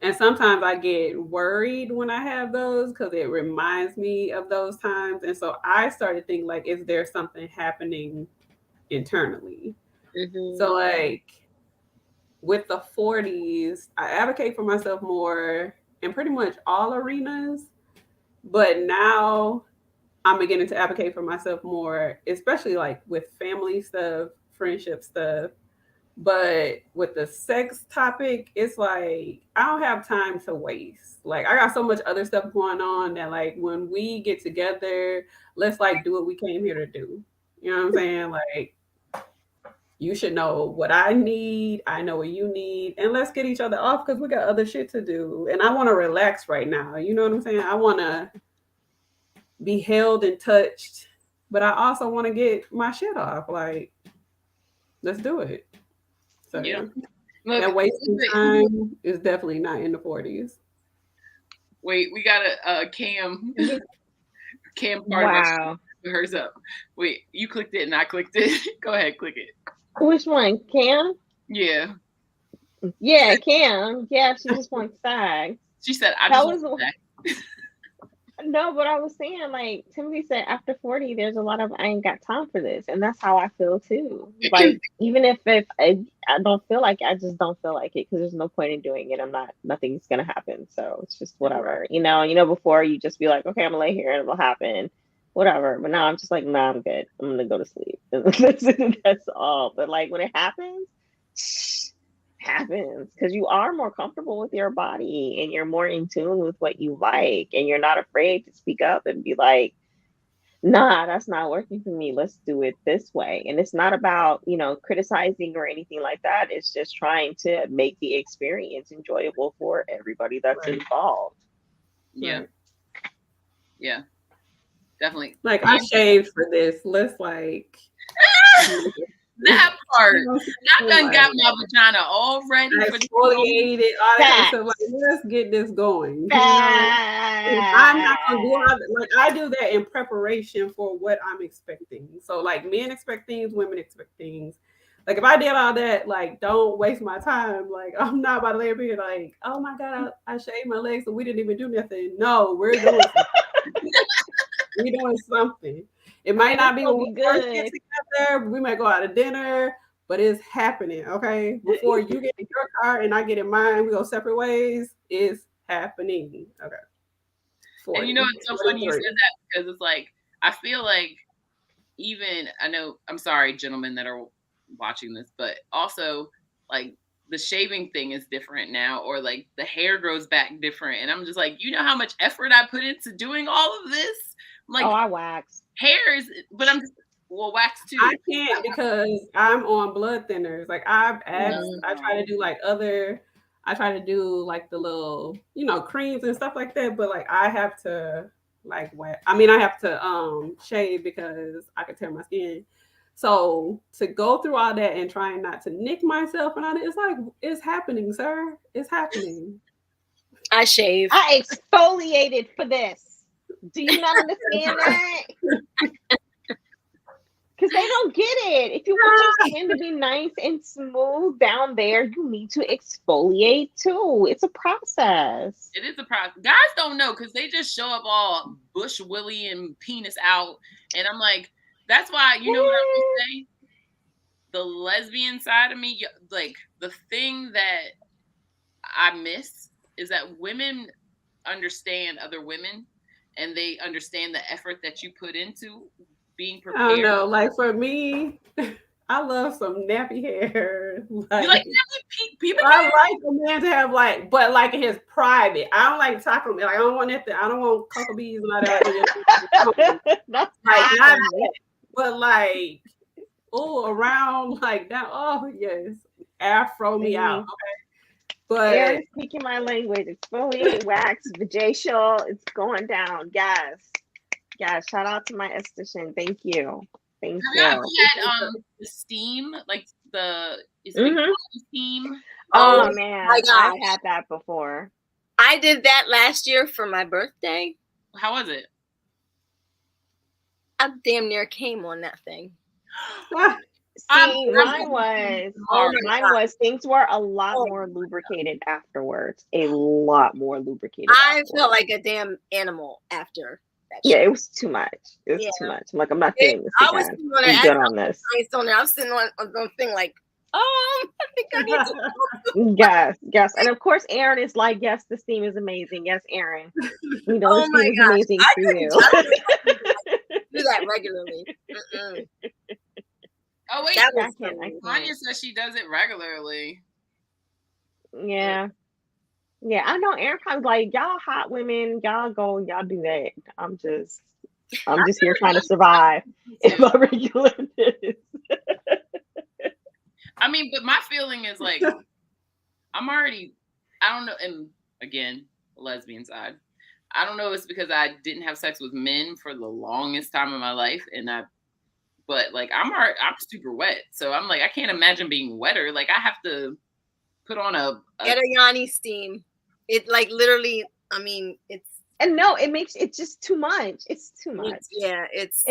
E: and sometimes I get worried when I have those because it reminds me of those times. And so I started thinking like, is there something happening internally? Mm-hmm. So like with the 40s, I advocate for myself more in pretty much all arenas. But now I'm beginning to advocate for myself more, especially like with family stuff, friendship stuff. But with the sex topic, it's like I don't have time to waste. Like I got so much other stuff going on that like when we get together, let's like do what we came here to do. You know what I'm saying? Like You should know what I need. I know what you need. And let's get each other off because we got other shit to do. And I want to relax right now. You know what I'm saying? I want to be held and touched, but I also want to get my shit off. Like, let's do it. So,
A: Yeah.
E: yeah.
A: Look,
E: That wasting time is definitely not in the 40s.
A: wait, we got a Cam part
B: Wow.
A: of hers up. Wait, you clicked it and I clicked it. Go ahead, click it.
B: Which one? Cam?
A: Yeah.
B: Yeah, Cam. Yeah, she just wants SAG.
A: She said, I
B: That
A: just
B: was
A: want that.
B: no, but I was saying, like, Timothy said, after 40, there's a lot of I ain't got time for this, and that's how I feel too. Like, even if I don't feel like I just don't feel like it because there's no point in doing it. Nothing's gonna happen, so it's just whatever.
E: Right.
B: You know, before you just be like, okay, I'm gonna lay here and it'll happen, whatever. But now I'm just like, nah, I'm good. I'm gonna go to sleep. That's all. But like when it happens because you are more comfortable with your body and you're more in tune with what you like and you're not afraid to speak up and be like, nah, that's not working for me, let's do it this way. And it's not about criticizing or anything like that. It's just trying to make the experience enjoyable for everybody that's involved.
A: Yeah.
E: Right.
A: Yeah, definitely.
E: Like, I shaved for this. Let's like
A: that part. I done got my vagina all ready
E: I
A: for
E: exfoliated, all that kind of stuff. Like, let's get this going. I'm not gonna do all like I do that in preparation for what I'm expecting. So like men expect things, women expect things. Like if I did all that, like don't waste my time. Like I'm not about to lay up here like, oh my god, I shaved my legs and we didn't even do nothing. No, we're doing something. We're doing something. It might not be when we first get together. We might go out to dinner, but it's happening. Okay, before you get in your car and I get in mine, we go separate ways. It's happening. Okay. 40.
A: And you know, it's so funny you said that because it's like I feel like I know I'm sorry, gentlemen that are watching this, but also like the shaving thing is different now, or like the hair grows back different, and I'm just like, you know how much effort I put into doing all of this. Like,
B: I wax
A: hairs, but I'm just wax too.
E: I can't because I'm on blood thinners. Like I've asked, I try to do like the little, creams and stuff like that. But like I have to like wax. I mean, I have to shave because I could tear my skin. So to go through all that and trying not to nick myself and all that, it's like it's happening, sir. It's happening.
C: I shave.
B: I exfoliated for this. Do you not understand that? Because they don't get it. If you want your skin to be nice and smooth down there, you need to exfoliate too. It's a process.
A: It is a process. Guys don't know because they just show up all bush willy and penis out. And I'm like, that's why, you know what I would say? The lesbian side of me, like the thing that I miss is that women understand other women and they understand the effort that you put into being prepared.
E: I don't know. Like for me, I love some nappy hair. Like,
A: you like nappy people?
E: I like a man to have but like in his private. I don't like taco. Like I don't want that. I don't want cocoa bees and all that.
B: That's
E: like not that, but like around like that. Oh yes, afro me out. Okay, but
B: Aaron's speaking my language. Exfoliate, wax, vajacial. It's going down. Yes, shout out to my esthetician. Thank you.
A: We had the steam, like the steam.
B: Oh man, I've had that before.
C: I did that last year for my birthday.
A: How was it?
C: I damn near came on that thing.
B: See, mine was things were a lot more lubricated afterwards. A lot more lubricated.
C: I felt like a damn animal after.
B: Yeah, it was too much. It was too much. I'm like, I'm not doing this again. I'm good on this.
C: I was sitting on the thing like, I think I need to.
B: Yes. And of course, Aaron is like, yes, the steam is amazing. Yes, Aaron. You know,
C: the
B: steam is amazing for you.
C: Do that regularly.
A: Oh, wait. Tanya says she does it regularly.
B: Yeah. Yeah, I know Aaron probably like, y'all hot women, y'all go, y'all do that. I'm just here trying to survive in my regular days.
A: I mean, but my feeling is like, I'm already, I don't know, and again, lesbian side. I don't know if it's because I didn't have sex with men for the longest time in my life, but like I'm super wet, so I'm like I can't imagine being wetter. Like I have to put on a
C: Get a Yanni steam. It like literally, I mean, it's
B: And no, it's just too much. It's too much. It's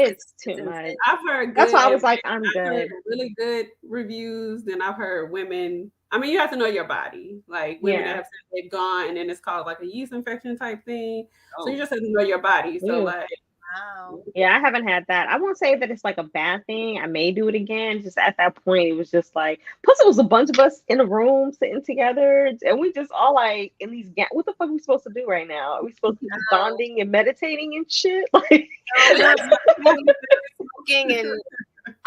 B: too much.
E: I've heard
B: That's
E: good.
B: why I was like, I'm
E: I've heard
B: good.
E: really good reviews. Then I've heard women. I mean, you have to know your body. Like women that have said they've gone, and then it's called like a yeast infection type thing. So you just have to know your body. So like,
C: wow.
B: Yeah, I haven't had that. I won't say that it's like a bad thing. I may do it again. Just at that point, it was just like, plus it was a bunch of us in a room sitting together, and we just all like in these. What the fuck are we supposed to do right now? Are we supposed to be bonding and meditating and shit? Like,
C: smoking, and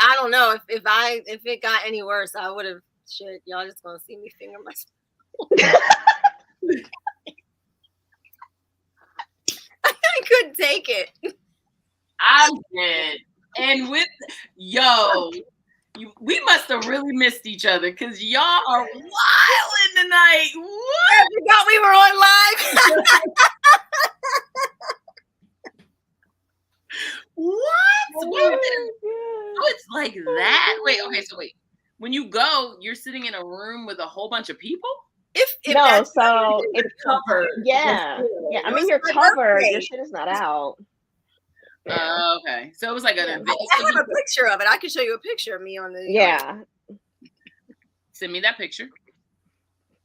C: I don't know if it got any worse, I would have shit. Y'all just gonna see me finger myself. I couldn't take it.
A: I'm dead. And with we must have really missed each other because y'all are wilding tonight. What?
C: I forgot we were on live.
A: What? Wait a minute. Oh, it's like that. Wait. When you go, you're sitting in a room with a whole bunch of people.
C: If
B: no, so it's
E: covered.
B: Yeah. I mean, you're covered. Your shit is not out.
A: Okay. So it was like an event.
C: I have a picture of it. I can show you a picture of me on the.
B: Yeah.
A: Send me that picture.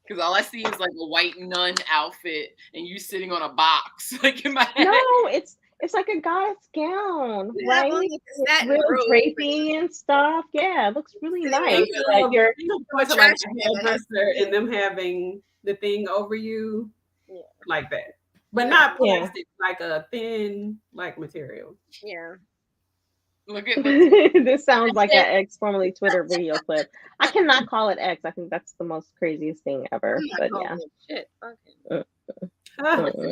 A: Because all I see is like a white nun outfit and you sitting on a box, like in my head.
B: No, it's like a goddess gown, right? It's real drapey and stuff. Yeah, it looks really nice. Like you're
E: like a hairdresser and them having the thing over you, like that. But not plastic, like a thin, like material.
C: Yeah.
A: Look at
B: this sounds like an X, formerly Twitter video clip. I cannot call it X. I think that's the most craziest thing ever. But yeah.
C: Shit. Okay.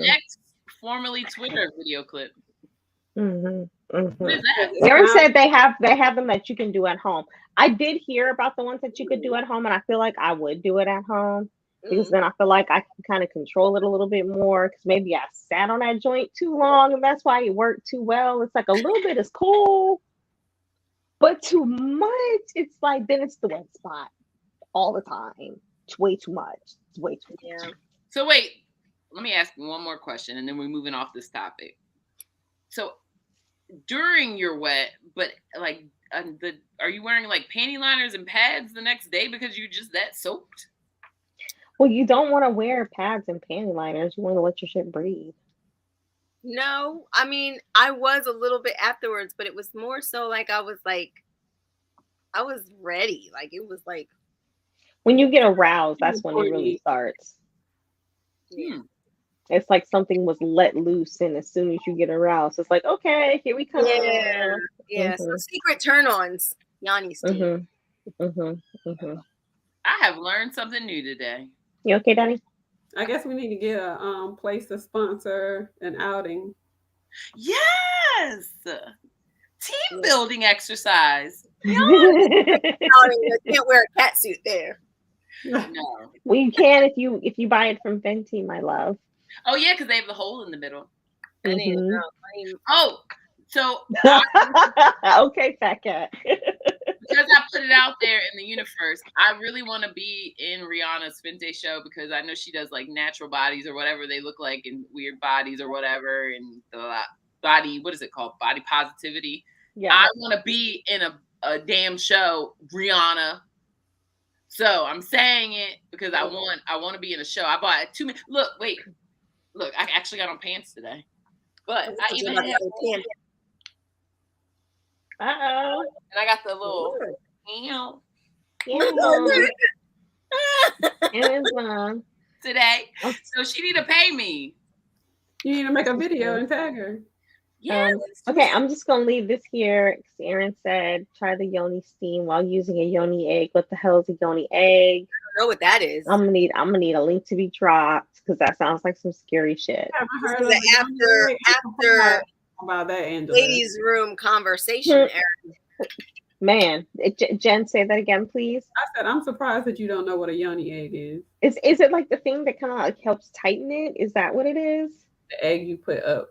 A: X, formerly Twitter video clip.
B: What is that? Aaron said they have them that you can do at home. I did hear about the ones that you could do at home, and I feel like I would do it at home. Because then I feel like I can kind of control it a little bit more because maybe I sat on that joint too long and that's why it worked too well. It's like a little bit is cool, but too much, it's like then it's the wet spot all the time. It's way too much. It's way too much.
C: Yeah.
A: So wait, let me ask one more question and then we're moving off this topic. So during your wet, but like are you wearing like panty liners and pads the next day because you just that soaked?
B: Well, you don't want to wear pads and panty liners. You want to let your shit breathe.
C: No, I mean, I was a little bit afterwards, but it was more so like I was ready. Like it was like
B: when you get aroused, that's when it really starts.
C: Yeah.
B: It's like something was let loose, and as soon as you get aroused, it's like, okay, here we come.
C: Yeah. So secret turn-ons, Yanni's team.
A: I have learned something new today.
B: You okay, Danny?
E: I guess we need to get a place to sponsor an outing.
A: Yes, team building exercise.
C: You can't wear a cat suit there.
A: No.
B: Well, you can if you buy it from Fenty, my love.
A: Oh yeah, because they have the hole in the middle.
C: Oh,
A: so
B: okay, fat cat.
A: Because I put it out there in the universe, I really want to be in Rihanna's Fenty show because I know she does like natural bodies or whatever they look like and weird bodies or whatever and the body, what is it called? Body positivity. Yeah. I want to be in a damn show, Rihanna. So I'm saying it because I want to be in a show. I bought 2 minutes. Look, I actually got on pants today. But I even had
B: Uh-oh.
A: And I got the little today. So she need to pay me.
E: You need to make a video and tag her.
B: Okay, I'm just gonna leave this here. Aaron said, "Try the yoni steam while using a yoni egg." What the hell is a yoni egg?
C: I don't know what that is.
B: I'm gonna need a link to be dropped because that sounds like some scary shit.
C: After
E: about that, Angela.
C: Ladies' room conversation, Aaron.
B: Man, Jen, say that again, please.
E: I said, I'm surprised that you don't know what a yoni egg is.
B: Is it like the thing that kind of like helps tighten it? Is that what it is?
E: The egg you put up.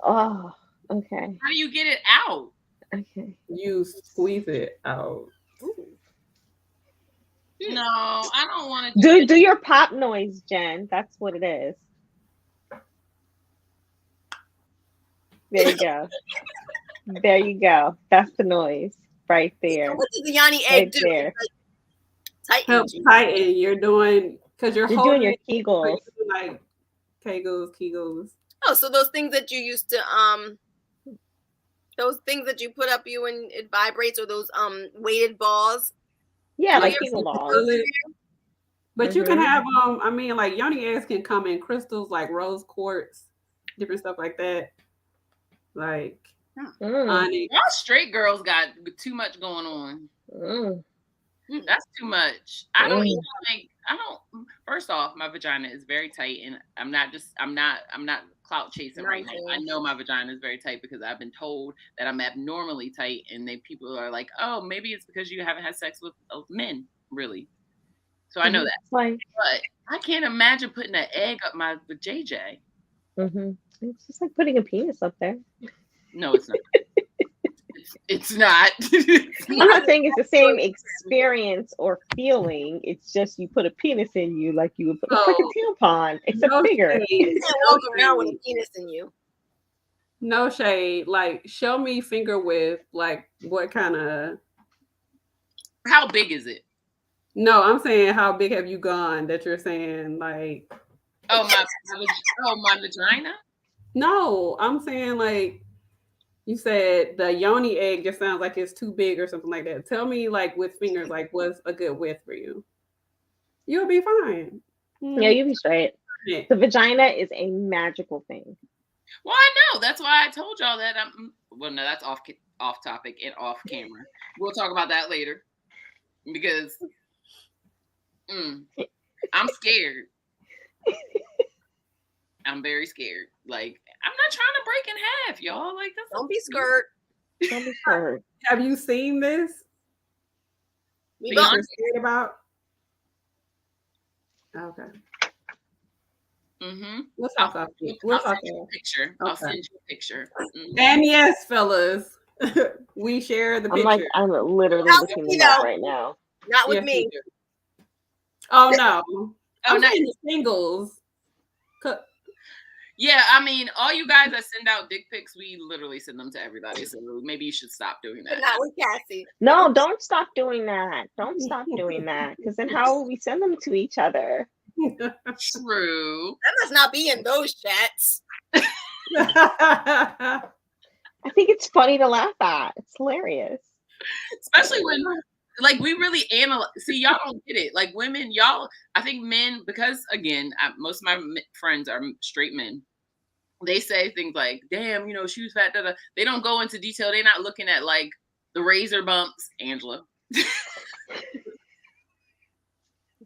B: Oh, okay.
A: How do you get it out?
B: Okay.
E: You squeeze it out.
C: Ooh.
A: No, I don't want to
B: Do your pop noise, Jen. That's what it is. There you go. There you go. That's the noise right there.
C: What does the yoni egg
B: Right
C: do?
B: there.
C: Tighten
E: Help
C: you.
E: tighten. You're doing because you're
B: You're
E: holding
B: doing your
E: it,
B: Kegels.
E: like Kegels.
C: Oh, so those things that you used to those things that you put up you and it vibrates, or those weighted balls.
B: Yeah, like
C: Yes.
B: Kegel balls.
E: But you can have I mean, like yoni eggs can come in crystals like rose quartz, different stuff like that. Like onyx.
A: Y'all straight girls got too much going on. That's too much. I don't even like. I don't. First off, my vagina is very tight, and I'm not clout chasing right now. I know my vagina is very tight because I've been told that I'm abnormally tight, and people are like, "Oh, maybe it's because you haven't had sex with men, really." So I know that, but I can't imagine putting an egg up my JJ.
B: It's just like putting a penis up there.
A: No, it's not. It's not.
B: I'm not saying it's the same experience or feeling. It's just you put a penis in you like you would put like a tampon, except bigger.
C: You can't walk around with a penis in you.
E: No shade. Like, show me finger width. Like, what kind of?
A: How big is it?
E: No, I'm saying how big have you gone that you're saying like?
A: Oh my vagina.
E: No, I'm saying like. You said the yoni egg just sounds like it's too big or something like that. Tell me, like, with fingers, like, what's a good width for you? You'll be fine.
B: Yeah, you'll be straight. Yeah. The vagina is a magical thing.
A: Well, I know. That's why I told y'all that. Well, no, that's off topic and off camera. We'll talk about that later because I'm scared. I'm very scared. Like, I'm not trying to break in half, y'all. Like, that's
C: don't be scared.
B: Don't be scared.
E: Have you seen this?
C: We
E: you're scared about? Okay. We'll talk off. We'll talk
A: you a picture. Okay. I'll send you a picture.
E: And yes, fellas, we share the picture.
B: I'm literally looking it up right now.
C: Not with me.
E: Oh no. I'm saying the singles.
A: Yeah, I mean, all you guys that send out dick pics, we literally send them to everybody. So maybe you should stop doing that.
C: But not with Cassie.
B: No, don't stop doing that. Don't stop doing that. Because then how will we send them to each other?
A: True.
C: That must not be in those chats.
B: I think it's funny to laugh at. It's hilarious.
A: Especially when, like, we really analyze. See, y'all don't get it. Like, women, y'all, I think men, because, again, most of my friends are straight men. They say things like, damn, she was fat. Da-da. They don't go into detail. They're not looking at, like, the razor bumps, Angela.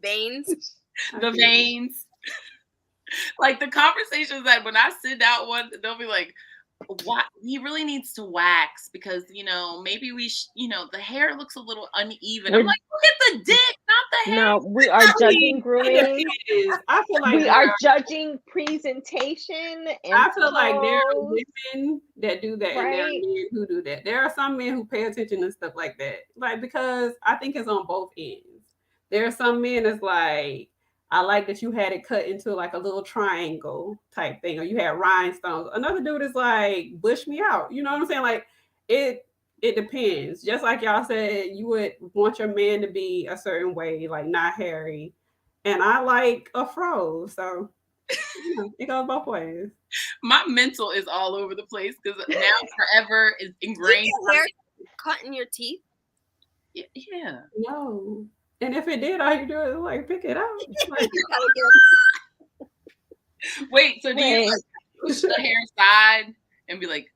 C: Veins.
A: The veins. Like, the conversations that when I send out one, they'll be like, why he really needs to wax because maybe we the hair looks a little uneven. I'm like, look at the dick, not the hair.
B: No, we are judging grooming.
E: I feel like
B: we are judging presentation. And
E: I feel like there are women that do that,
B: right?
E: And there are men who do that. There are some men who pay attention and stuff like that, like because I think it's on both ends. There are some men that's like, I like that you had it cut into like a little triangle type thing, or you had rhinestones. Another dude is like, bush me out. You know what I'm saying? Like it depends. Just like y'all said, you would want your man to be a certain way, like not hairy. And I like a fro. So it goes both ways.
A: My mental is all over the place because now forever is ingrained.
C: Hair cut in your teeth?
A: Yeah.
E: No. And if it did, all you do is like pick it out.
A: Wait, so do you like push the hair aside and be like?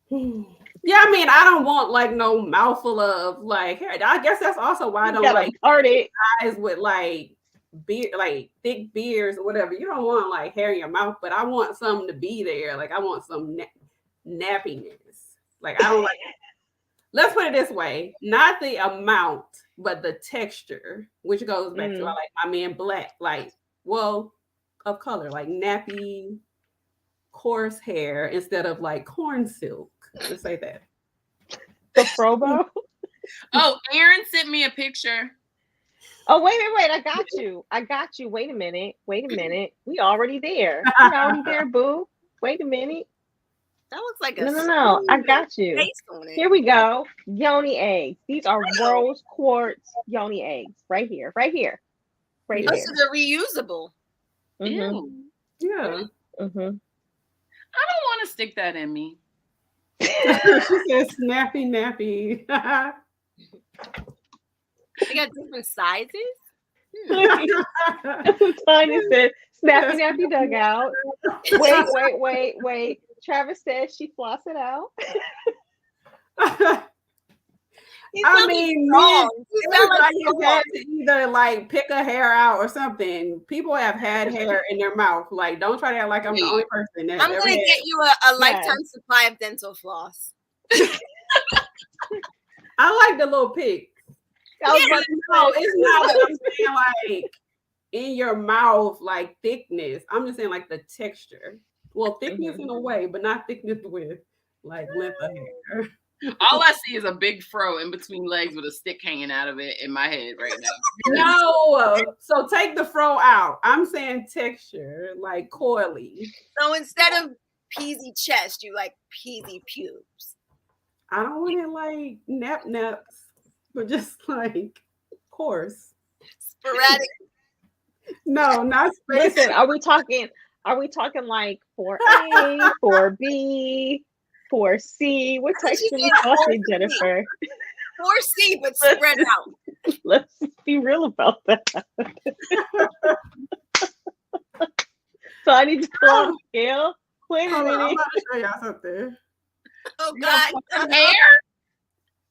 E: Yeah, I mean, I don't want like no mouthful of like hair. I guess that's also why I don't like guys with like beard, like thick beards or whatever. You don't want like hair in your mouth, but I want something to be there. Like I want some nappiness. Like I don't like. let's put it this way, not the amount, but the texture, which goes back to I like my man black, like, well, of color, like nappy, coarse hair instead of like corn silk. Let's say that.
B: The frobo.
A: Oh, Aaron sent me a picture.
B: Oh, wait. I got you. Wait a minute. We already there. We're already there, boo. Wait a minute.
C: That looks like a
B: No. I got you.
C: face on it.
B: Here we go. Yoni eggs. These are rose quartz yoni eggs. Right here.
C: Oh, so they're reusable.
B: Mm-hmm.
E: Yeah.
B: Mm-hmm.
A: I don't want to stick that in me.
E: She said snappy nappy.
C: They got different sizes.
B: Tanya said, snappy nappy dugout. Wait. Travis says she floss it out.
E: I mean, everybody has had to either like pick a hair out or something. People have had hair in their mouth. Like, don't try to act like I'm the only person.
C: I'm gonna get you a lifetime supply of dental floss.
E: I like the little pick. No, it's not that I'm saying like in your mouth, like thickness. I'm just saying like the texture. Well, thickness in a way, but not thickness with like length of hair.
A: All I see is a big fro in between legs with a stick hanging out of it in my head right now.
E: No, so take the fro out. I'm saying texture, like coily.
C: So instead of peasy chest, you like peasy pubes.
E: I don't want it like naps, but just like coarse.
C: Sporadic.
E: No, not space.
B: Listen, are we talking like 4A, 4B? 4C. What texture are we talking, Jennifer?
C: 4C, but spread out.
B: Let's be real about that. So I need to pull out a scale. Wait a minute.
E: I'm about to show y'all something.
C: Oh God.
A: Hair?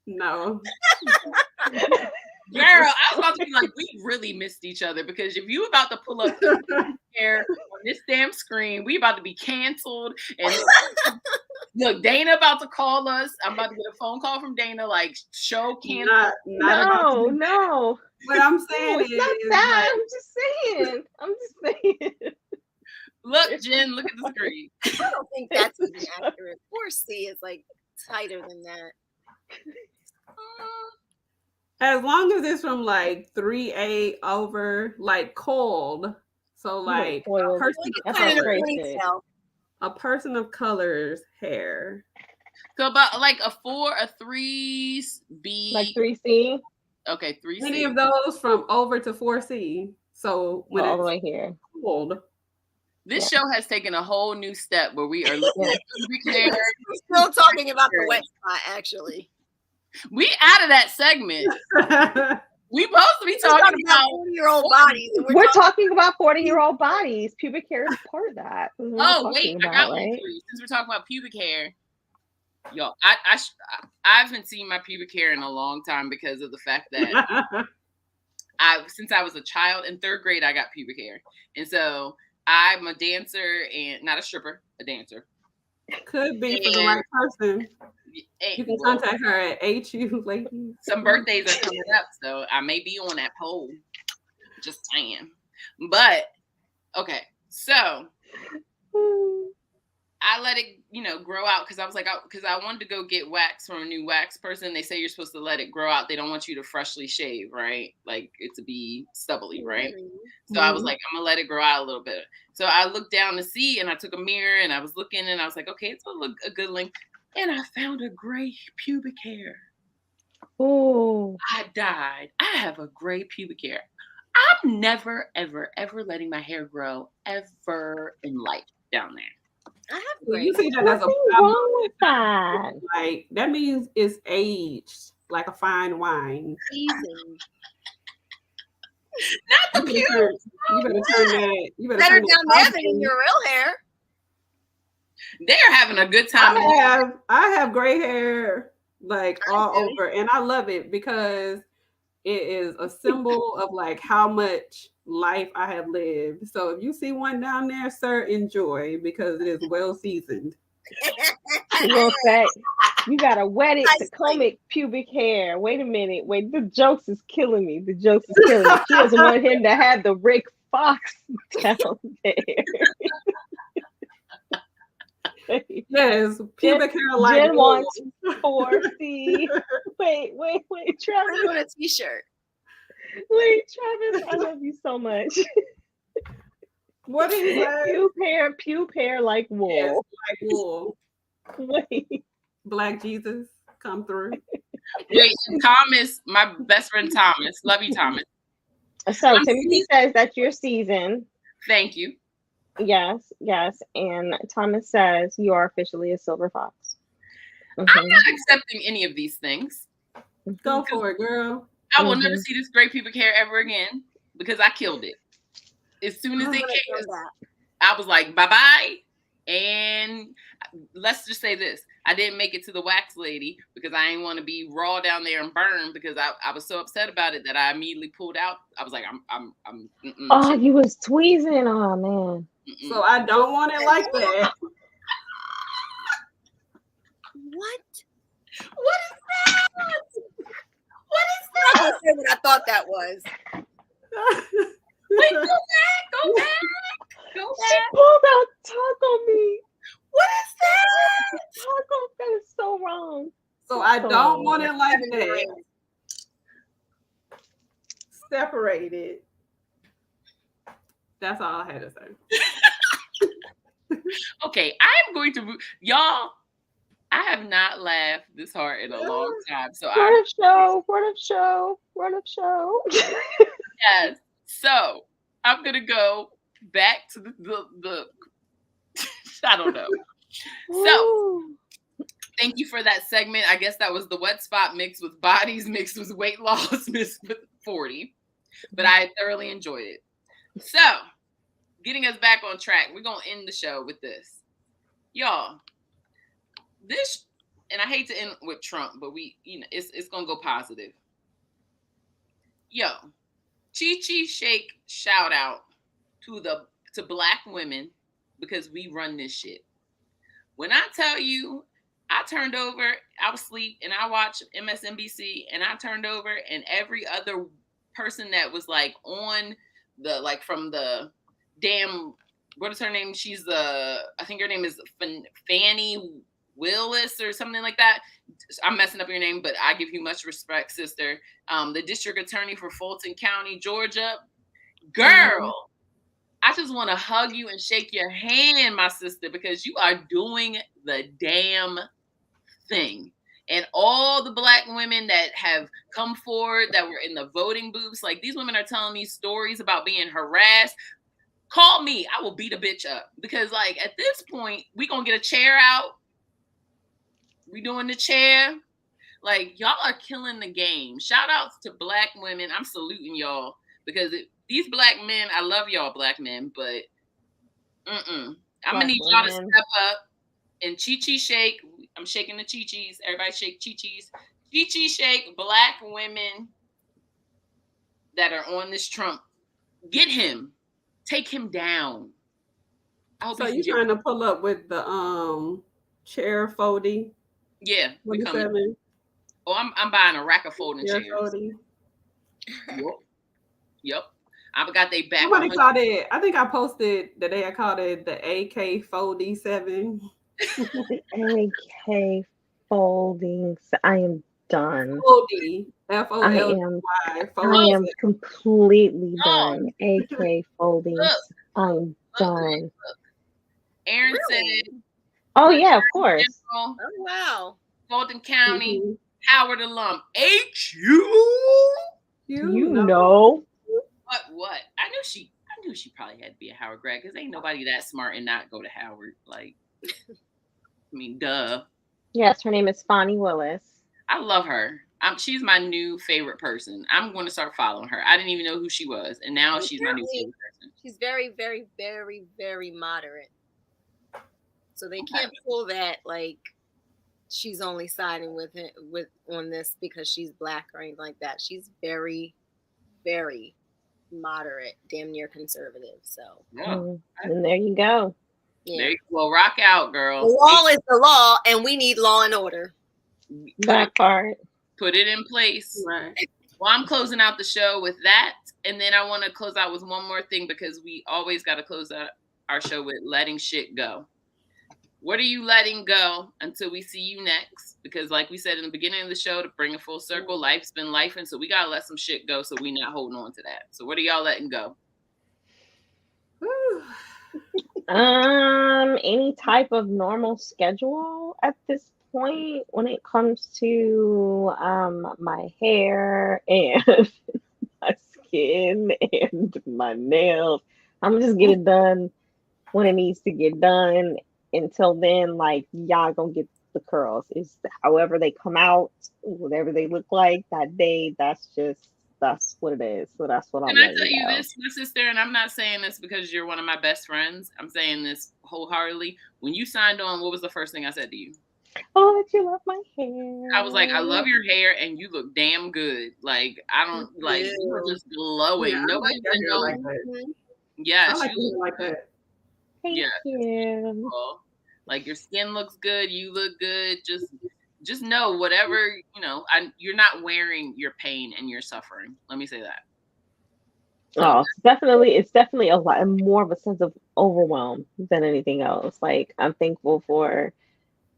E: No.
A: Girl, I was about to be like, we really missed each other because if you about to pull up hair on this damn screen, we about to be canceled. And look, Dana about to call us. I'm about to get a phone call from Dana, like show canceled.
B: No.
E: What I'm saying is
B: not that. Like, I'm just saying.
A: Look, Jen, look at the screen.
C: I don't think that's even accurate. 4C is like tighter than that.
E: As long as it's from like 3A over, like cold. So like a person of color's hair.
A: So about like a 4, a 3B.
B: Like 3C?
A: Okay, 3C.
E: Any of those from over to 4C. So when
B: all the way here.
E: Cold.
A: This show has taken a whole new step where we are looking at pubic hair.
C: We're still talking about the wet spot, actually.
A: We out of that segment. We supposed to be talking about
C: 40-year-old bodies.
B: We're talking about 40-year-old bodies. Pubic hair is part of that.
A: Oh, wait, I got one for you. Since we're talking about pubic hair, yo, I haven't seen my pubic hair in a long time because of the fact that since I was a child in 3rd grade, I got pubic hair. And so I'm a dancer and not a stripper, a dancer.
E: Could be for the right person. You can contact her at HU ladies.
A: Some birthdays are coming up, so I may be on that poll. Just saying. But okay, so I let it, grow out because I was like, because I wanted to go get wax from a new wax person. They say you're supposed to let it grow out. They don't want you to freshly shave, right? Like it to be stubbly, right? Mm-hmm. So I was like, I'm gonna let it grow out a little bit. So I looked down to see, and I took a mirror, and I was looking, and I was like, okay, it's a good length. And I found a gray pubic hair.
B: Oh,
A: I died. I have a gray pubic hair. I'm never, ever, ever letting my hair grow ever in life down there.
C: I have gray.
E: You see that as
B: what's wrong with that?
E: Like that means it's aged like a fine wine.
C: Seasoned.
A: Not the pubes.
E: You better turn that. You better
C: better
E: turn
C: down there than in your real hair.
A: They're having a good time.
E: I have gray hair like all over, and I love it because it is a symbol of like how much life I have lived. So if you see one down there, sir, enjoy because it is well seasoned.
B: We'll say You gotta wet it to comb
C: Precisely.
B: it pubic hair. Wait a minute. Wait, the jokes is killing me. The jokes is killing me. She doesn't want him to have the Rick Fox down there.
E: Yes,
B: Jen,
E: pubic hair like
B: Jen
E: wool.
B: wants 4C. Wait, Travis.
C: Put on a t-shirt.
B: Wait, Travis, I love you so much.
E: What did he say?
B: Pube hair like
E: Yes,
B: wool.
E: like wool.
B: Wait.
E: Black Jesus come through.
A: Wait, Thomas, my best friend Thomas. Love you, Thomas.
B: So Timothy says that's your season.
A: Thank you.
B: Yes. And Thomas says you are officially a silver fox.
A: I'm not accepting any of these things.
E: Go for it, girl.
A: I will never see this great pubic hair ever again because I killed it. As soon as it came, I was like, bye-bye. And let's just say this. I didn't make it to the wax lady because I didn't want to be raw down there and burn because I was so upset about it that I immediately pulled out. I was like,
B: Oh, you was tweezing. Oh, man.
E: So I don't want it like that.
C: What?
A: What is that? What is
C: I'm
A: that?
C: not gonna say what I thought that was.
A: Wait, go back.
B: She pulled out talk on me.
A: What is that?
B: Taco, that is so wrong.
E: So I don't want it like that. Separated. That's all I had to say.
A: Okay, I'm going to y'all. I have not laughed this hard in a long time. So
B: Word of show.
A: Yes. So I'm gonna go back to the I don't know. So thank you for that segment. I guess that was the wet spot mixed with bodies, mixed with weight loss, mixed with 40. But I thoroughly enjoyed it. So getting us back on track, we're gonna end the show with this. Y'all, this, and I hate to end with Trump, but it's gonna go positive. Yo, Chi Shake shout out to Black women because we run this shit. When I tell you, I turned over, I was asleep, and I watched MSNBC, and I turned over, and every other person that was like on the, like from the damn, what is her name? She's I think her name is Fannie Willis or something like that. I'm messing up your name, but I give you much respect, sister. The district attorney for Fulton County, Georgia. Girl, I just want to hug you and shake your hand, my sister, because you are doing the damn thing. And all the Black women that have come forward that were in the voting booths, like these women are telling me stories about being harassed. Call me. I will beat a bitch up. Because like at this point, we going to get a chair out. We doing the chair. Like y'all are killing the game. Shout outs to Black women. I'm saluting y'all because these Black men, I love y'all Black men, but I'm going to need y'all to step up and Chi Shake. I'm shaking the Chi-Chis. Everybody shake Chi-Chis. Chi Shake Black women that are on this Trump. Get him. Take him down.
E: So you trying to pull up with the chair folding?
A: Yeah, we coming. Oh, I'm buying a rack of folding chairs. Yep. I've got they back.
E: Somebody called it. I think I posted that they had called it the AK Foldy 7.
B: AK folding. I am done.
E: Foldy. F-O-L-D-Y.
B: I am completely done. AK folding. I'm done.
A: Aaron said.
B: Oh yeah, of course.
C: Oh wow.
A: Fulton County, Howard alum.
B: You know.
A: What? I knew she probably had to be a Howard grad because ain't nobody that smart and not go to Howard. Like, I mean, duh.
B: Yes, her name is Fannie Willis.
A: I love her. She's my new favorite person. I'm going to start following her. I didn't even know who she was, and now she's my new favorite person.
C: She's very, very, very, very moderate. So they can't pull that like she's only siding with on this because she's Black or anything like that. She's very, very moderate, damn near conservative. So
B: and there you go.
C: Yeah.
A: Well, rock out, girl.
C: The law is the law, and we need law and order.
B: That part.
A: Put it in place.
E: Right.
A: Well, I'm closing out the show with that. And then I want to close out with one more thing, because we always got to close out our show with letting shit go. What are you letting go until we see you next? Because like we said in the beginning of the show, to bring a full circle, life's been life. And so we got to let some shit go so we not holding on to that. So what are y'all letting go?
B: Any type of normal schedule at this point when it comes to my hair and my skin and my nails. I'm just get it done when it needs to get done. Until then, like, y'all gonna get the curls. Is however they come out, whatever they look like that day. That's what it is. So that's what I'm
A: Can I
B: letting
A: tell you
B: go.
A: this, my sister, and I'm not saying this because you're one of my best friends. I'm saying this wholeheartedly. When you signed on, what was the first thing I said to you?
B: Oh, that you love my hair.
A: I was like, I love your hair and you look damn good. Like, I don't like, you were just glowing.
E: Yeah,
A: Nobody
E: I like
A: even
E: your hair
A: knows.
E: like that.
A: Yes,
E: I like
A: you
E: you like that.
B: Thank
A: yeah,
B: you.
A: cool. Like, your skin looks good. You look good. Just know whatever, you know, you're not wearing your pain and your suffering. Let me say that. So,
B: Oh, it's definitely a lot more of a sense of overwhelm than anything else. Like, I'm thankful for,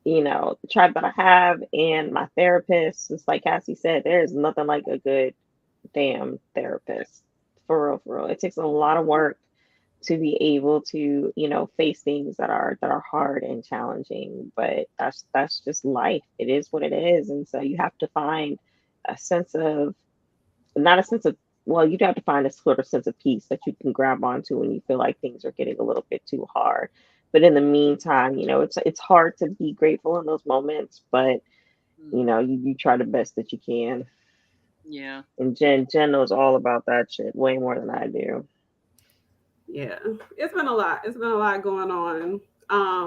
B: the tribe that I have and my therapist. It's like Cassie said, there's nothing like a good damn therapist. For real, for real. It takes a lot of work to be able to, face things that are hard and challenging. But that's just life. It is what it is. And so you have to find a sense of not a sense of well, you'd have to find a sort of sense of peace that you can grab onto when you feel like things are getting a little bit too hard. But in the meantime, it's hard to be grateful in those moments, but you try the best that you can.
A: yeah.
B: And Jen knows all about that shit way more than I do.
E: Yeah, it's been a lot. It's been a lot going on.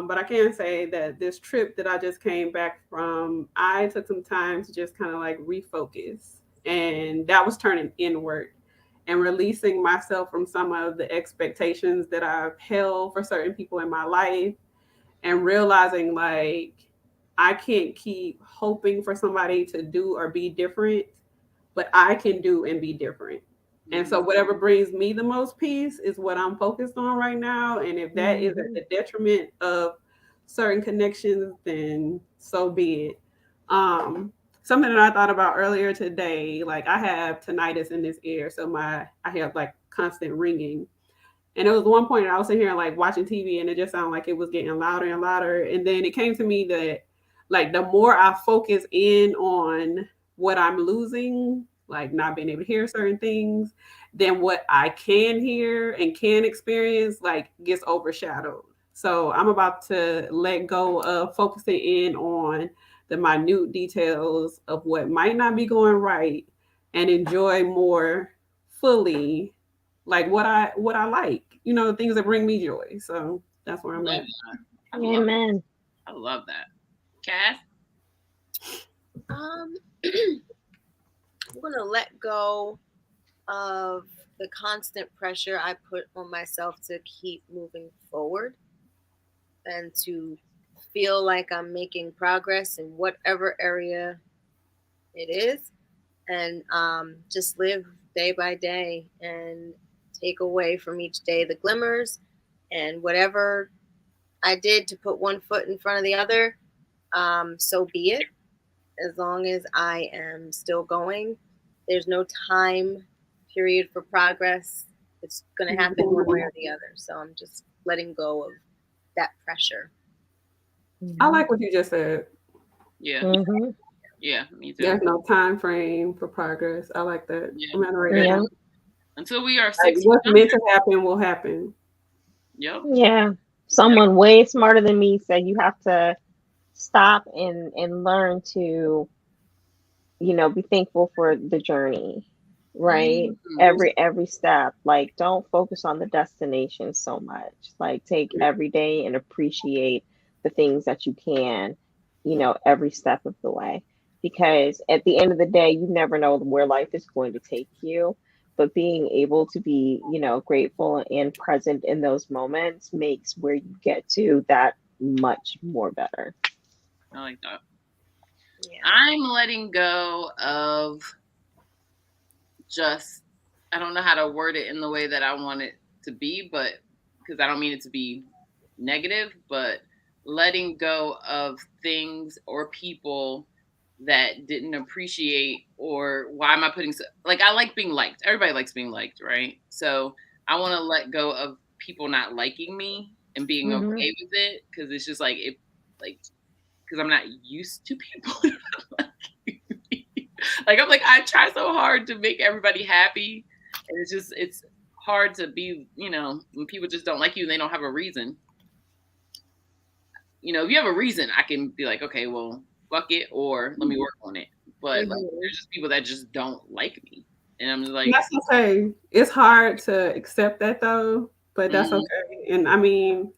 E: But I can say that this trip that I just came back from, I took some time to just kind of like refocus. And that was turning inward and releasing myself from some of the expectations that I've held for certain people in my life, and realizing like I can't keep hoping for somebody to do or be different, but I can do and be different. And so whatever brings me the most peace is what I'm focused on right now. And if that is at the detriment of certain connections, then so be it. Something that I thought about earlier today, like I have tinnitus in this ear, so I have like constant ringing. And it was one point I was sitting here like watching TV, and it just sounded like it was getting louder and louder. And then it came to me that like the more I focus in on what I'm losing, like not being able to hear certain things, then what I can hear and can experience like gets overshadowed. So I'm about to let go of focusing in on the minute details of what might not be going right, and enjoy more fully like what I like, the things that bring me joy. So that's where I'm at.
B: Amen.
A: I love that. Cass?
C: I'm gonna let go of the constant pressure I put on myself to keep moving forward and to feel like I'm making progress in whatever area it is, and just live day by day and take away from each day the glimmers, and whatever I did to put one foot in front of the other, so be it. As long as I am still going, there's no time period for progress. It's going to happen one way or the other. So I'm just letting go of that pressure.
E: I like what you just said.
A: Yeah.
B: Mm-hmm.
A: Yeah, me too.
E: There's no time frame for progress. I like that.
A: Yeah.
E: I'm gonna write that down.
A: Until we are
E: Like,
A: 6
E: what's meant to happen will happen.
A: Yep.
B: Yeah. Someone way smarter than me said you have to stop and learn to, be thankful for the journey, right? Every step. Like, don't focus on the destination so much. Like, take every day and appreciate the things that you can, every step of the way. Because at the end of the day, you never know where life is going to take you. But being able to be, grateful and present in those moments makes where you get to that much more better.
A: I like that. I'm letting go of just, I don't know how to word it in the way that I want it to be, but because I don't mean it to be negative, but letting go of things or people that didn't appreciate, or why am I putting like, I like being liked. Everybody likes being liked, right? So I want to let go of people not liking me and being okay with it, because it's just like it, like, because I'm not used to people liking me. Like, I'm like, I try so hard to make everybody happy, and it's hard to be, when people just don't like you and they don't have a reason. If you have a reason, I can be like, okay, well, fuck it, or let me work on it. But like, there's just people that just don't like me, and I'm just like,
E: that's okay. It's hard to accept that though, but that's okay. And I mean,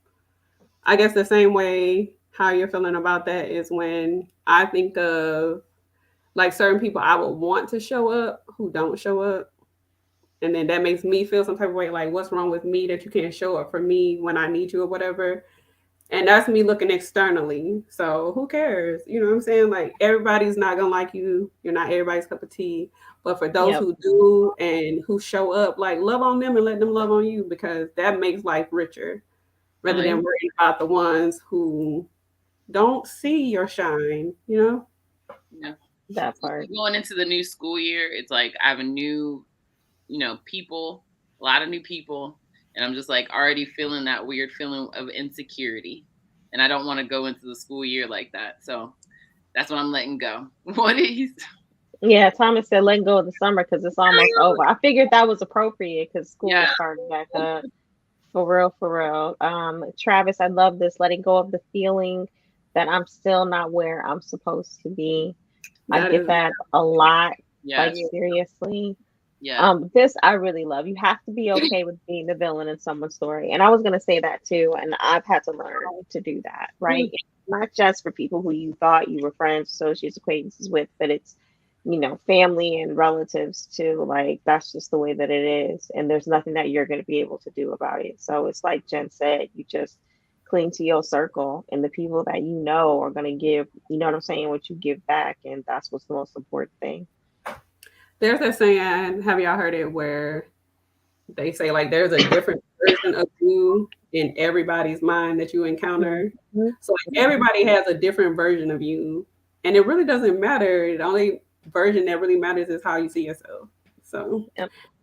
E: I guess the same way how you're feeling about that is when I think of like certain people I would want to show up who don't show up. And then that makes me feel some type of way, like, what's wrong with me that you can't show up for me when I need you or whatever. And that's me looking externally. So who cares? You know what I'm saying? Like, everybody's not going to like you. You're not everybody's cup of tea. But for those who do and who show up, like, love on them and let them love on you, because that makes life richer rather than worrying about the ones who don't see your shine,
A: Yeah.
B: That part.
A: Going into the new school year, it's like I have a new, people, a lot of new people. And I'm just like already feeling that weird feeling of insecurity. And I don't want to go into the school year like that. So that's what I'm letting go. What is?
B: Yeah, Thomas said letting go of the summer because it's almost over. I figured that was appropriate because school is starting back up. For real. Travis, I love this. Letting go of the feeling that I'm still not where I'm supposed to be. I get that a lot. Like, seriously.
A: Yeah.
B: This I really love. You have to be okay with being the villain in someone's story. And I was gonna say that too. And I've had to learn to do that, right? Not just for people who you thought you were friends, associates, acquaintances with, but it's, family and relatives too. Like, that's just the way that it is. And there's nothing that you're gonna be able to do about it. So it's like Jen said, you just cling to your circle, and the people that you know are gonna give, what you give back. And that's what's the most important thing.
E: There's a saying, have y'all heard it, where they say like there's a different version of you in everybody's mind that you encounter. So like, everybody has a different version of you, and it really doesn't matter. The only version that really matters is how you see yourself. So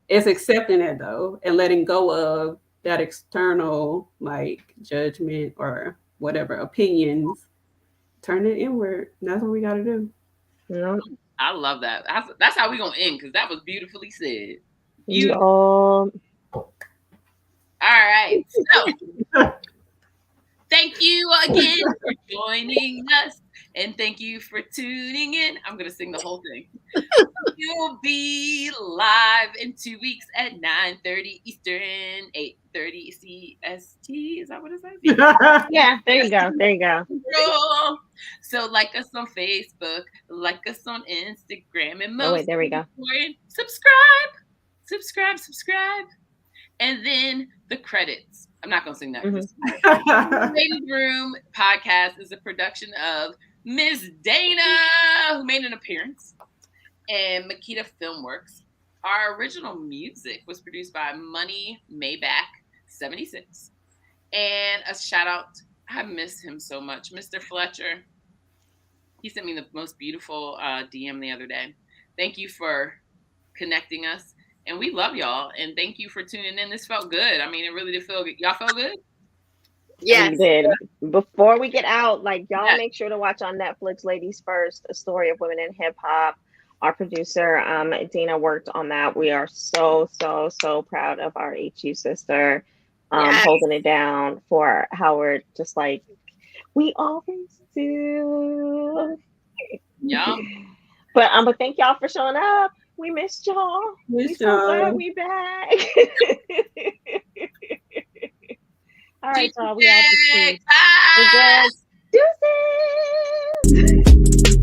E: it's accepting it though, and letting go of that external like judgment or whatever opinions. Turn it inward. That's what we got to do.
A: I love that. That's how we're going to end, because that was beautifully said.
B: Beautiful.
A: All right. So, thank you again for joining us. And thank you for tuning in. I'm going to sing the whole thing. You'll be live in 2 weeks at 9:30 Eastern, 8:30 CST. Is that what it says?
B: Yeah, there you go.
A: So like us on Facebook, like us on Instagram, and
B: there we go.
A: Subscribe. And then the credits. I'm not going to sing that. Ladies Room podcast is a production of Miss Dana, who made an appearance, and Makita Filmworks. Our original music was produced by Money Maybach 76. And a shout out, I miss him so much, Mr. Fletcher. He sent me the most beautiful DM the other day. Thank you for connecting us. And we love y'all. And thank you for tuning in. This felt good. I mean, it really did feel good. Y'all felt good?
C: Yes.
B: We did. Before we get out, like, y'all make sure to watch on Netflix Ladies First, A Story of Women in Hip Hop. Our producer, Dana, worked on that. We are so proud of our HU sister, holding it down for Howard, just like we always do.
A: Yeah.
B: But thank y'all for showing up. We missed y'all. We so glad we back. All right, y'all. We out the
A: Bye.
B: Deuces.